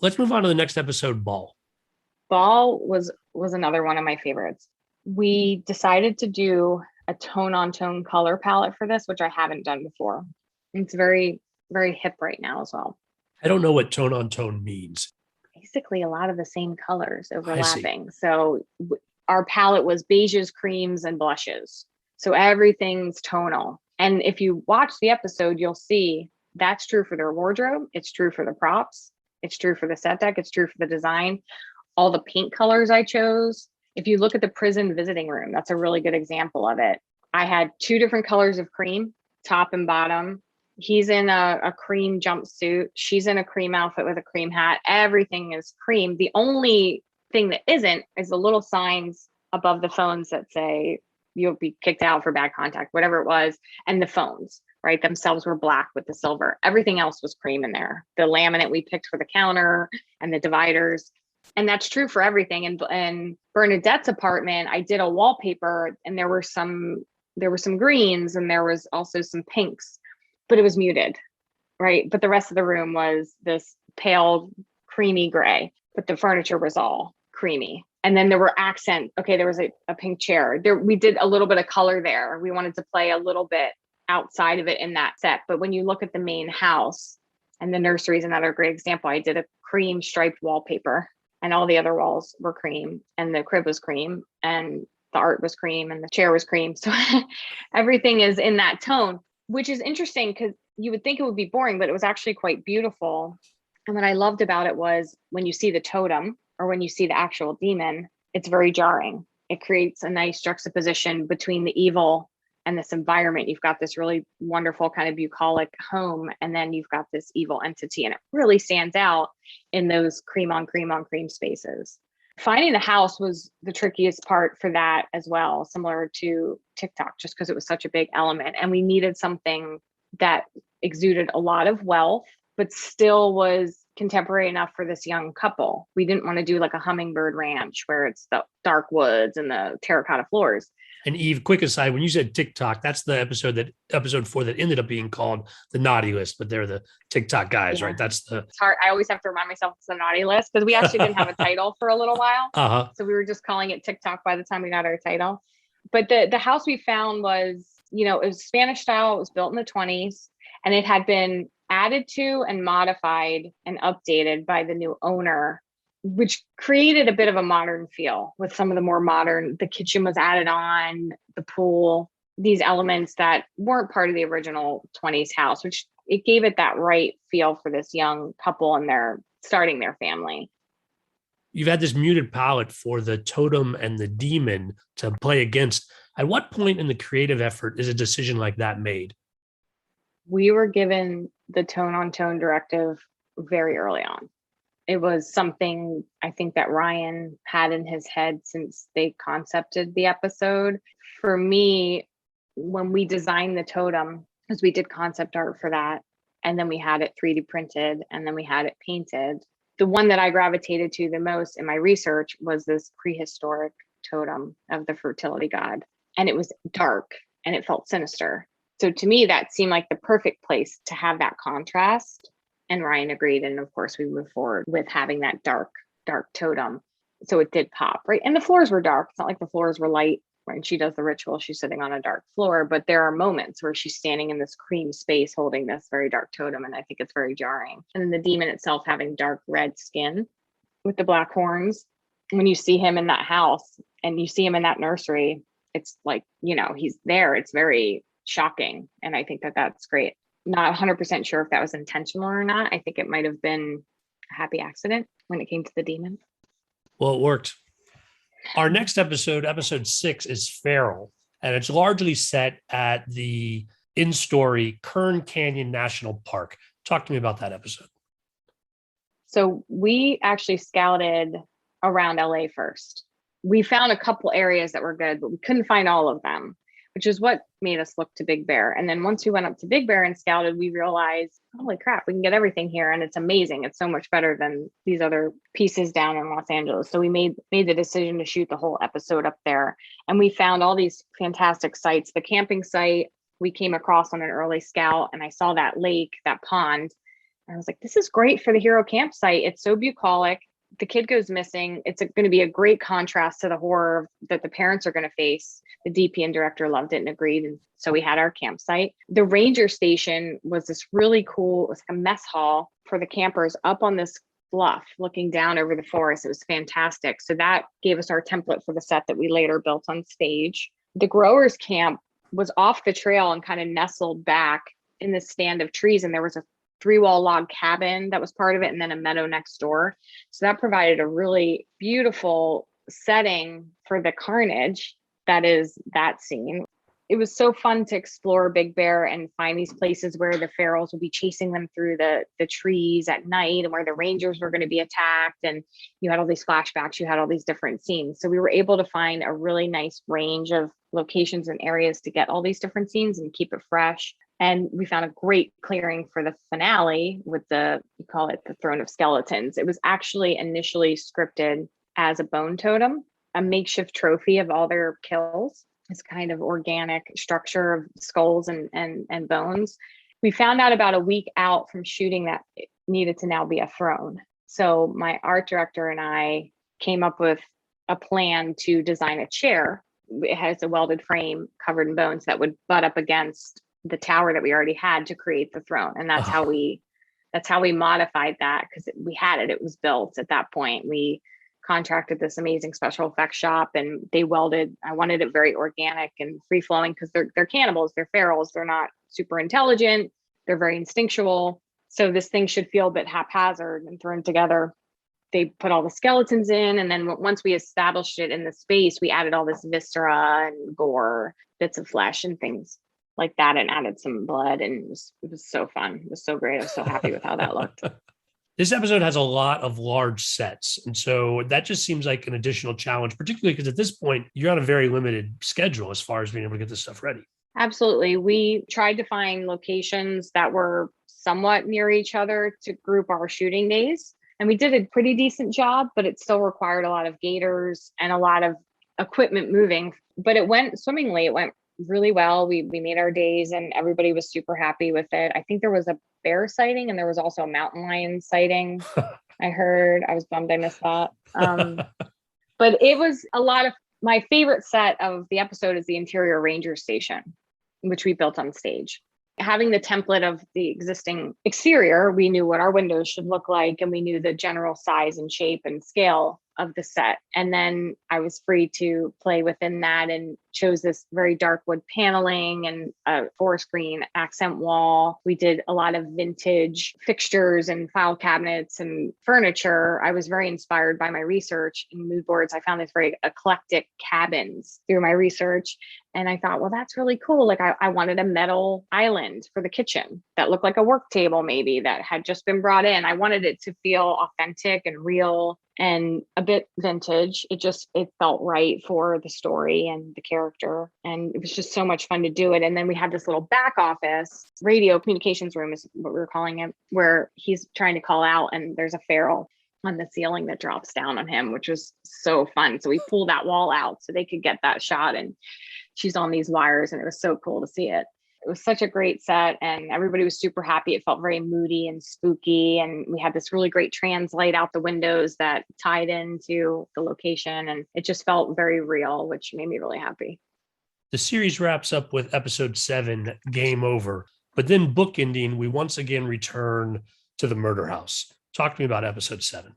Let's move on to the next episode, Ball. Ball was another one of my favorites. We decided to do a tone on tone color palette for this, which I haven't done before. It's very, very hip right now as well. I don't know what tone on tone means. Basically a lot of the same colors overlapping. So our palette was beiges, creams, and blushes. So everything's tonal. And if you watch the episode, you'll see that's true for their wardrobe. It's true for the props. It's true for the set deck. It's true for the design. All the paint colors I chose. If you look at the prison visiting room, that's a really good example of it. I had 2 different colors of cream, top and bottom. He's in a cream jumpsuit. She's in a cream outfit with a cream hat. Everything is cream. The only thing that isn't is the little signs above the phones that say, you'll be kicked out for bad contact, whatever it was. And the phones, right, themselves were black with the silver. Everything else was cream in there. The laminate we picked for the counter and the dividers. And that's true for everything. And Bernadette's apartment, I did a wallpaper and there were some greens and there was also some pinks, but it was muted, right? But the rest of the room was this pale, creamy gray, but the furniture was all creamy. And then there were accents. Okay, there was a pink chair. We did a little bit of color there. We wanted to play a little bit outside of it in that set. But when you look at the main house, and the nursery is another great example, I did a cream striped wallpaper and all the other walls were cream and the crib was cream and the art was cream and the chair was cream. So everything is in that tone, which is interesting because you would think it would be boring, but it was actually quite beautiful. And what I loved about it was when you see the totem, or when you see the actual demon, it's very jarring. It creates a nice juxtaposition between the evil and this environment. You've got this really wonderful kind of bucolic home, and then you've got this evil entity, and it really stands out in those cream on cream on cream spaces. Finding the house was the trickiest part for that as well, similar to TikTok, just because it was such a big element. And we needed something that exuded a lot of wealth, but still was contemporary enough for this young couple. We didn't want to do like a hummingbird ranch where it's the dark woods and the terracotta floors. And Eve, quick aside, when you said TikTok, that's the episode 4 that ended up being called the Naughty List, but they're the TikTok guys, Yeah. right? That's the It's hard. I always have to remind myself it's the naughty list because we actually didn't have a title for a little while. uh-huh. So we were just calling it TikTok by the time we got our title. But the house we found was, it was Spanish style. It was built in the 20s, and it had been added to and modified and updated by the new owner, which created a bit of a modern feel with some of the more modern. The kitchen was added on, the pool, these elements that weren't part of the original 20s house, which it gave it that right feel for this young couple and they're starting their family. You've had this muted palette for the totem and the demon to play against. At what point in the creative effort is a decision like that made? We were given the tone on tone directive very early on. It was something I think that Ryan had in his head since they concepted the episode. For me, when we designed the totem, because we did concept art for that, and then we had it 3D printed, and then we had it painted. The one that I gravitated to the most in my research was this prehistoric totem of the fertility god. And it was dark and it felt sinister. So to me, that seemed like the perfect place to have that contrast. And Ryan agreed. And of course, we moved forward with having that dark totem. So it did pop, right? And the floors were dark. It's not like the floors were light. When she does the ritual, she's sitting on a dark floor, but there are moments where she's standing in this cream space holding this very dark totem. And I think it's very jarring. And then the demon itself having dark red skin with the black horns. When you see him in that house and you see him in that nursery, it's like, he's there. It's very shocking. And I think that that's great. Not 100% sure if that was intentional or not. I think it might have been a happy accident when it came to the demon. Well, it worked. Our next episode 6, is Feral, and it's largely set at the in-story Kern Canyon National Park. Talk to me about that episode. So we actually scouted around LA first. We found a couple areas that were good, but we couldn't find all of them, which is what made us look to Big Bear. And then once we went up to Big Bear and scouted, we realized, holy crap, we can get everything here. And it's amazing. It's so much better than these other pieces down in Los Angeles. So we made the decision to shoot the whole episode up there. And we found all these fantastic sites. The camping site we came across on an early scout, and I saw that lake, that pond. And I was like, this is great for the hero campsite. It's so bucolic. The kid goes missing. It's going to be a great contrast to the horror that the parents are going to face. The DP and director loved it and agreed. And so we had our campsite. The ranger station was this really cool, it was like a mess hall for the campers up on this bluff looking down over the forest. It was fantastic. So that gave us our template for the set that we later built on stage. The growers camp was off the trail and kind of nestled back in this stand of trees. And there was a 3-wall log cabin that was part of it, and then a meadow next door. So that provided a really beautiful setting for the carnage that is that scene. It was so fun to explore Big Bear and find these places where the ferals would be chasing them through the trees at night, and where the rangers were going to be attacked. And you had all these flashbacks, you had all these different scenes. So we were able to find a really nice range of locations and areas to get all these different scenes and keep it fresh. And we found a great clearing for the finale with you call it the Throne of Skeletons. It was actually initially scripted as a bone totem, a makeshift trophy of all their kills. This kind of organic structure of skulls and bones. We found out about a week out from shooting that it needed to now be a throne. So my art director and I came up with a plan to design a chair. It has a welded frame covered in bones that would butt up against the tower that we already had to create the throne. And that's how we modified that, because we had it was built at that point. We contracted this amazing special effects shop, and they welded. I wanted it very organic and free flowing, because they're cannibals, they're ferals, they're not super intelligent, they're very instinctual. So this thing should feel a bit haphazard and thrown together. They put all the skeletons in, and then once we established it in the space, we added all this viscera and gore, bits of flesh and things like that, and added some blood. And it was so fun. It was so great. I was so happy with how that looked. This episode has a lot of large sets. And so that just seems like an additional challenge, particularly because at this point, you're on a very limited schedule as far as being able to get this stuff ready. Absolutely. We tried to find locations that were somewhat near each other to group our shooting days. And we did a pretty decent job, but it still required a lot of gators and a lot of equipment moving, but it went swimmingly. It went really well. We made our days and everybody was super happy with it. I think there was a bear sighting and there was also a mountain lion sighting. I heard. I was bummed I missed that. But it was a lot of my favorite set of the episode is the interior ranger station, which we built on stage. Having the template of the existing exterior, we knew what our windows should look like and we knew the general size and shape and scale of the set. And then I was free to play within that and chose this very dark wood paneling and a forest green accent wall. We did a lot of vintage fixtures and file cabinets and furniture. I was very inspired by my research in mood boards. I found these very eclectic cabins through my research. And I thought, well, that's really cool. Like I wanted a metal island for the kitchen that looked like a work table, maybe that had just been brought in. I wanted it to feel authentic and real and a bit vintage. It felt right for the story and the character. And it was just so much fun to do it. And then we had this little back office, radio communications room is what we were calling it, where he's trying to call out and there's a feral on the ceiling that drops down on him, which was so fun. So we pulled that wall out so they could get that shot. And she's on these wires and it was so cool to see it. It was such a great set and everybody was super happy. It felt very moody and spooky. And we had this really great translate out the windows that tied into the location. And it just felt very real, which made me really happy. The series wraps up with episode 7, Game Over. But then bookending, we once again return to the murder house. Talk to me about episode 7.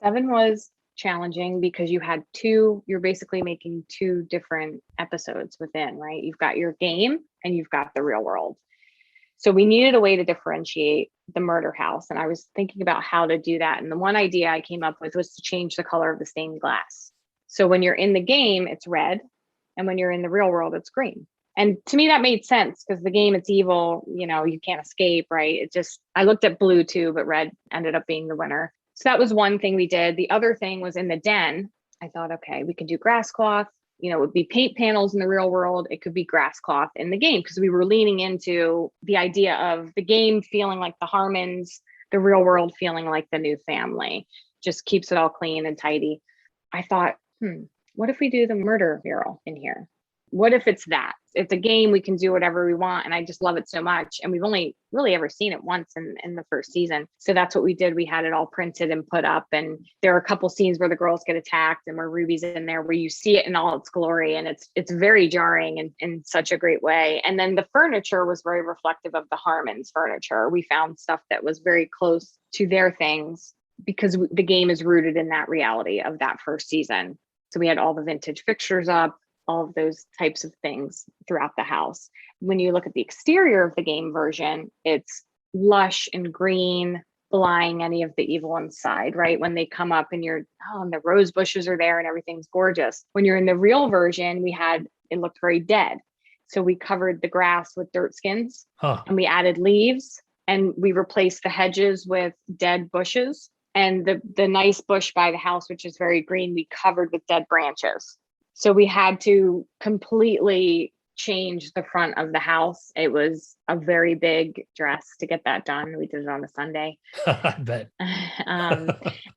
7 was challenging because you're basically making 2 different episodes within, right? You've got your game and you've got the real world. So we needed a way to differentiate the murder house. And I was thinking about how to do that. And the one idea I came up with was to change the color of the stained glass. So when you're in the game, it's red. And when you're in the real world, it's green. And to me, that made sense because the game, it's evil, you can't escape, right? I looked at blue too, but red ended up being the winner. So that was one thing we did. The other thing was in the den. I thought, okay, we could do grass cloth. It would be paint panels in the real world. It could be grass cloth in the game because we were leaning into the idea of the game feeling like the Harmons, the real world feeling like the new family. Just keeps it all clean and tidy. I thought, what if we do the murder mural in here? What if it's that? It's a game, we can do whatever we want. And I just love it so much. And we've only really ever seen it once in the first season. So that's what we did. We had it all printed and put up. And there are a couple scenes where the girls get attacked and where Ruby's in there, where you see it in all its glory. And it's very jarring and in such a great way. And then the furniture was very reflective of the Harmons furniture. We found stuff that was very close to their things because the game is rooted in that reality of that first season. So we had all the vintage fixtures up, all of those types of things throughout the house. When you look at the exterior of the game version, it's lush and green, belying any of the evil inside, right? When they come up and and the rose bushes are there and everything's gorgeous. When you're in the real version, it looked very dead. So we covered the grass with dirt skins and we added leaves and we replaced the hedges with dead bushes. And the nice bush by the house, which is very green, we covered with dead branches. So we had to completely change the front of the house. It was a very big dress to get that done. We did it on a Sunday. I bet.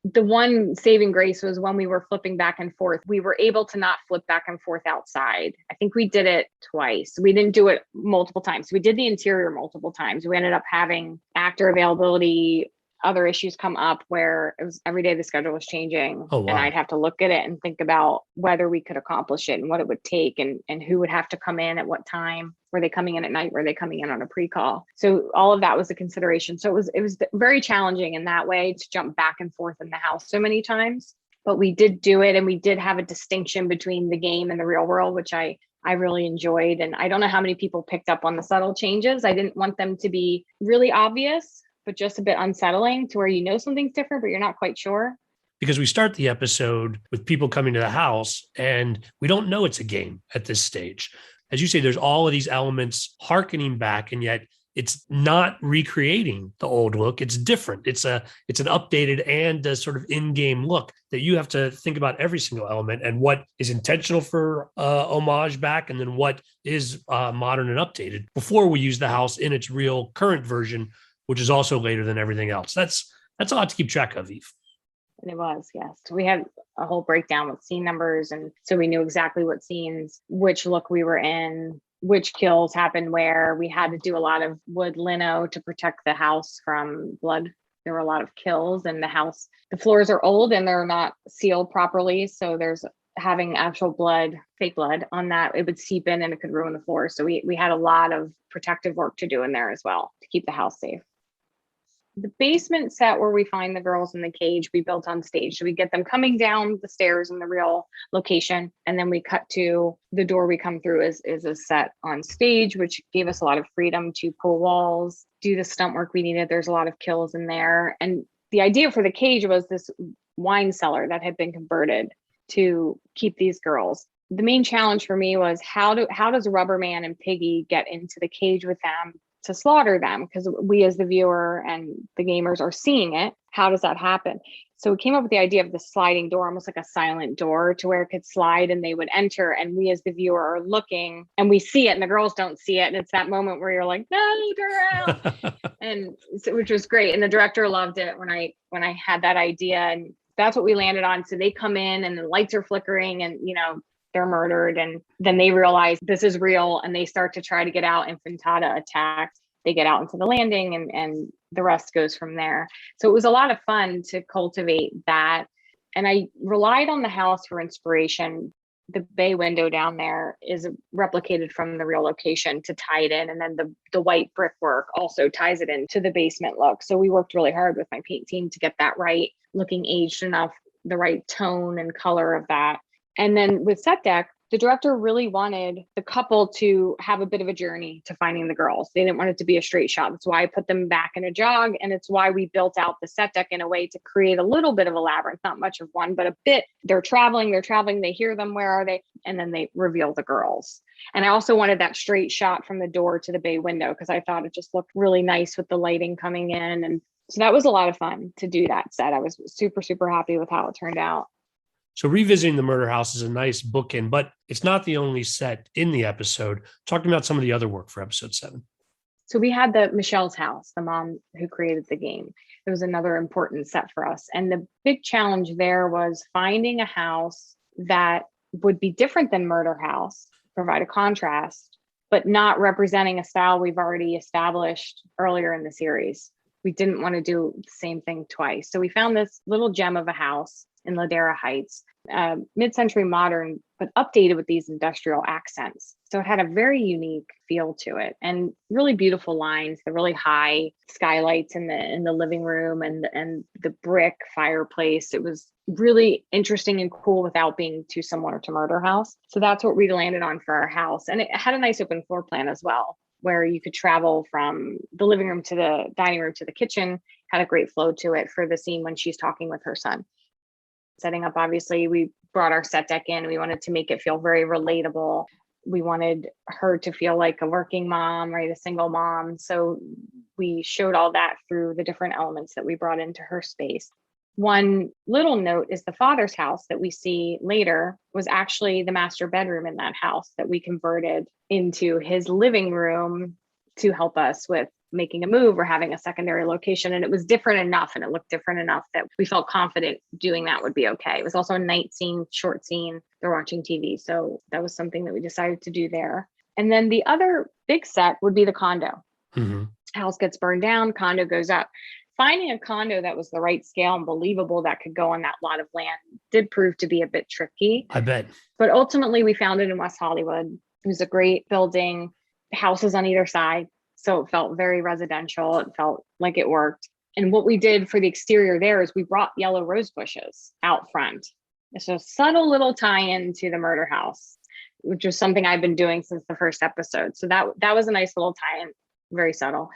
The one saving grace was when we were flipping back and forth, we were able to not flip back and forth outside. I think we did it twice. We didn't do it multiple times. We did the interior multiple times. We ended up having actor availability, other issues come up where it was every day the schedule was changing. Oh, wow. And I'd have to look at it and think about whether we could accomplish it and what it would take and who would have to come in at what time. Were they coming in at night? Were they coming in on a pre-call? So all of that was a consideration. So it was very challenging in that way to jump back and forth in the house so many times, but we did do it. And we did have a distinction between the game and the real world, which I really enjoyed. And I don't know how many people picked up on the subtle changes. I didn't want them to be really obvious, but just a bit unsettling to where something's different, but you're not quite sure. Because we start the episode with people coming to the house and we don't know it's a game at this stage. As you say, there's all of these elements hearkening back, and yet it's not recreating the old look. It's different. It's an updated and a sort of in-game look that you have to think about every single element and what is intentional for homage back, and then what is modern and updated before we use the house in its real current version, which is also later than everything else. That's a lot to keep track of, Eve. And it was, yes. We had a whole breakdown with scene numbers. And so we knew exactly what scenes, which look we were in, which kills happened where. We had to do a lot of wood lino to protect the house from blood. There were a lot of kills, and the floors are old and they're not sealed properly. So there's having actual blood, fake blood on that, it would seep in and it could ruin the floor. So we had a lot of protective work to do in there as well to keep the house safe. The basement set where we find the girls in the cage, we built on stage. So we get them coming down the stairs in the real location. And then we cut to the door we come through is a set on stage, which gave us a lot of freedom to pull walls, do the stunt work we needed. There's a lot of kills in there. And the idea for the cage was this wine cellar that had been converted to keep these girls. The main challenge for me was how does Rubberman and Piggy get into the cage with them to slaughter them? Because we as the viewer and the gamers are seeing it. How does that happen? So we came up with the idea of the sliding door, almost like a silent door, to where it could slide and they would enter. And we as the viewer are looking and we see it and the girls don't see it. And it's that moment where you're like, no, Darrell. And so, which was great. And the director loved it when I had that idea. And that's what we landed on. So they come in and the lights are flickering and, they're murdered. And then they realize this is real and they start to try to get out, and Frittata attacks. They get out into the landing and the rest goes from there. So it was a lot of fun to cultivate that. And I relied on the house for inspiration. The bay window down there is replicated from the real location to tie it in. And then the white brickwork also ties it into the basement look. So we worked really hard with my paint team to get that right, looking aged enough, the right tone and color of that. And then with Set Deck, the director really wanted the couple to have a bit of a journey to finding the girls. They didn't want it to be a straight shot. That's why I put them back in a jog. And it's why we built out the set deck in a way to create a little bit of a labyrinth, not much of one, but a bit. They're traveling, they hear them, where are they? And then they reveal the girls. And I also wanted that straight shot from the door to the bay window because I thought it just looked really nice with the lighting coming in. And so that was a lot of fun to do that set. I was super, super happy with how it turned out. So revisiting the murder house is a nice bookend, but it's not the only set in the episode. Talking about some of the other work for episode 7. So we had Michelle's house, the mom who created the game. It was another important set for us. And the big challenge there was finding a house that would be different than Murder House, provide a contrast, but not representing a style we've already established earlier in the series. We didn't want to do the same thing twice. So we found this little gem of a house in Ladera Heights, mid-century modern, but updated with these industrial accents. So it had a very unique feel to it and really beautiful lines, the really high skylights in the living room and the brick fireplace. It was really interesting and cool without being too similar to Murder House. So that's what we landed on for our house. And it had a nice open floor plan as well, where you could travel from the living room to the dining room to the kitchen, had a great flow to it for the scene when she's talking with her son. Setting up, obviously, we brought our set deck in. We wanted to make it feel very relatable. We wanted her to feel like a working mom, right? A single mom. So we showed all that through the different elements that we brought into her space. One little note is the father's house that we see later was actually the master bedroom in that house that we converted into his living room to help us with making a move or having a secondary location. And it was different enough and it looked different enough that we felt confident doing that would be okay. It was also a night scene, short scene. They're watching TV. So that was something that we decided to do there. And then the other big set would be the condo. Mm-hmm. House gets burned down, condo goes up. Finding a condo that was the right scale and believable that could go on that lot of land did prove to be a bit tricky. I bet. But ultimately we found it in West Hollywood. It was a great building, houses on either side. So it felt very residential. It felt like it worked. And what we did for the exterior there is we brought yellow rose bushes out front. It's a subtle little tie-in to the murder house, which was something I've been doing since the first episode. So that was a nice little tie-in, very subtle.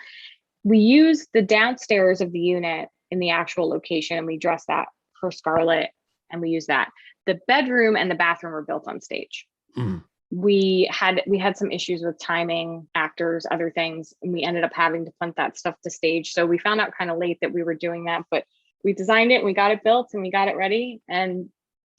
We used the downstairs of the unit in the actual location and we dressed that for Scarlett and we used that. The bedroom and the bathroom were built on stage. Mm. We had some issues with timing, actors, other things, and we ended up having to punt that stuff to stage. So we found out kind of late that we were doing that, but we designed it and we got it built and we got it ready. And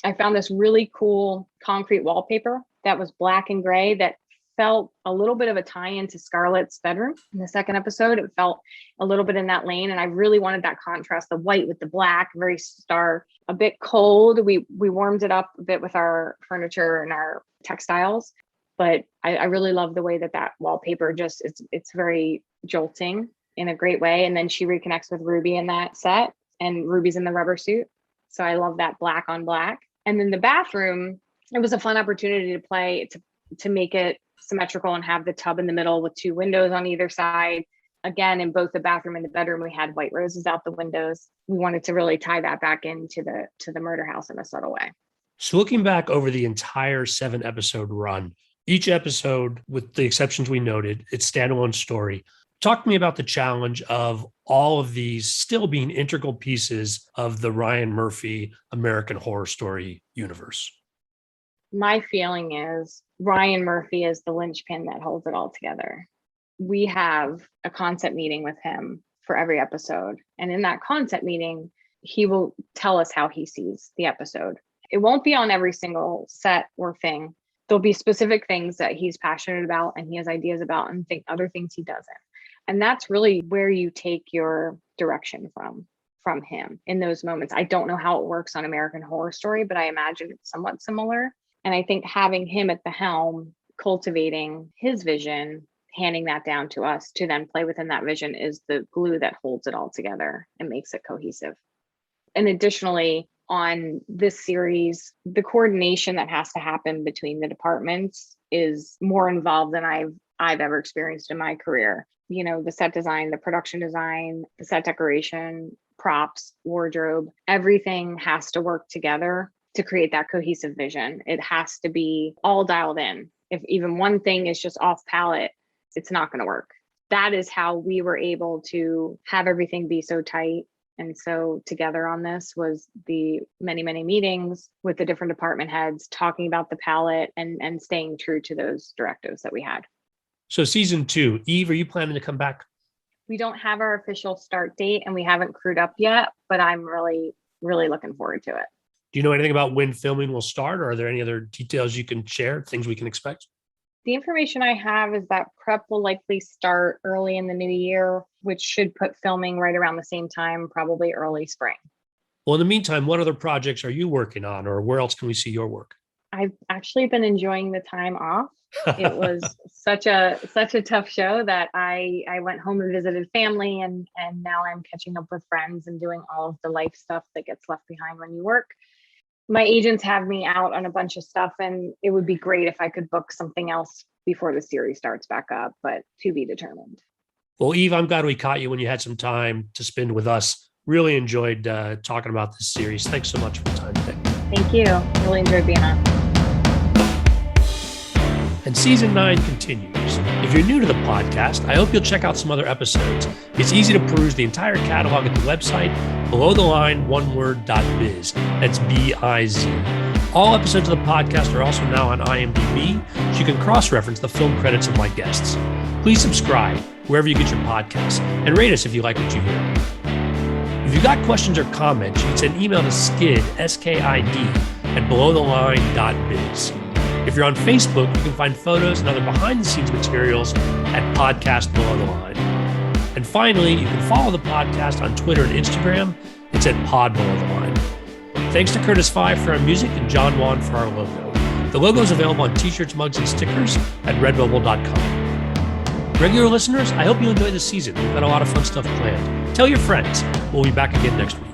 I found this really cool concrete wallpaper that was black and gray that felt a little bit of a tie into Scarlett's bedroom in the second episode. It felt a little bit in that lane. And I really wanted that contrast, the white with the black, very stark, a bit cold. We warmed it up a bit with our furniture and our textiles. But I really love the way that wallpaper just, it's very jolting in a great way. And then she reconnects with Ruby in that set, and Ruby's in the rubber suit. So I love that black on black. And then the bathroom, it was a fun opportunity to play, to make it symmetrical and have the tub in the middle with 2 windows on either side. Again, in both the bathroom and the bedroom, we had white roses out the windows. We wanted to really tie that back into the murder house in a subtle way. So looking back over the entire 7-episode run, each episode, with the exceptions we noted, it's standalone story. Talk to me about the challenge of all of these still being integral pieces of the Ryan Murphy American Horror Story universe. My feeling is Ryan Murphy is the linchpin that holds it all together. We have a concept meeting with him for every episode. And in that concept meeting, he will tell us how he sees the episode. It won't be on every single set or thing. There'll be specific things that he's passionate about and he has ideas about, and other things he doesn't. And that's really where you take your direction from him in those moments. I don't know how it works on American Horror Story, but I imagine it's somewhat similar. And I think having him at the helm, cultivating his vision, handing that down to us to then play within that vision, is the glue that holds it all together and makes it cohesive. And additionally, on this series, the coordination that has to happen between the departments is more involved than I've ever experienced in my career. You know, the set design, the production design, the set decoration, props, wardrobe, everything has to work together to create that cohesive vision. It has to be all dialed in. If even one thing is just off palette, it's not going to work. That is how we were able to have everything be so tight and so together on this, was the many, many meetings with the different department heads, talking about the palette and staying true to those directives that we had. So season 2, Eve, are you planning to come back? We don't have our official start date and we haven't crewed up yet, but I'm really, really looking forward to it. Do you know anything about when filming will start, or are there any other details you can share, things we can expect? The information I have is that prep will likely start early in the new year, which should put filming right around the same time, probably early spring. Well, in the meantime, what other projects are you working on, or where else can we see your work? I've actually been enjoying the time off. It was such a tough show that I went home and visited family, and now I'm catching up with friends and doing all of the life stuff that gets left behind when you work. My agents have me out on a bunch of stuff, and it would be great if I could book something else before the series starts back up, but to be determined. Well, Eve, I'm glad we caught you when you had some time to spend with us. Really enjoyed talking about this series. Thanks so much for the time today. Thank you. Really enjoyed being on. And season 9 continues. If you're new to the podcast, I hope you'll check out some other episodes. It's easy to peruse the entire catalog at the website, belowtheline.biz. That's B-I-Z. All episodes of the podcast are also now on IMDb, so you can cross-reference the film credits of my guests. Please subscribe wherever you get your podcasts, and rate us if you like what you hear. If you've got questions or comments, you can send email to skid, S-K-I-D, at belowtheline.biz. If you're on Facebook, you can find photos and other behind-the-scenes materials at Podcast Below the Line. And finally, you can follow the podcast on Twitter and Instagram. It's at Pod Below the Line. Thanks to Curtis Five for our music and John Wan for our logo. The logo is available on t-shirts, mugs, and stickers at redbubble.com. Regular listeners, I hope you enjoy this season. We've got a lot of fun stuff planned. Tell your friends. We'll be back again next week.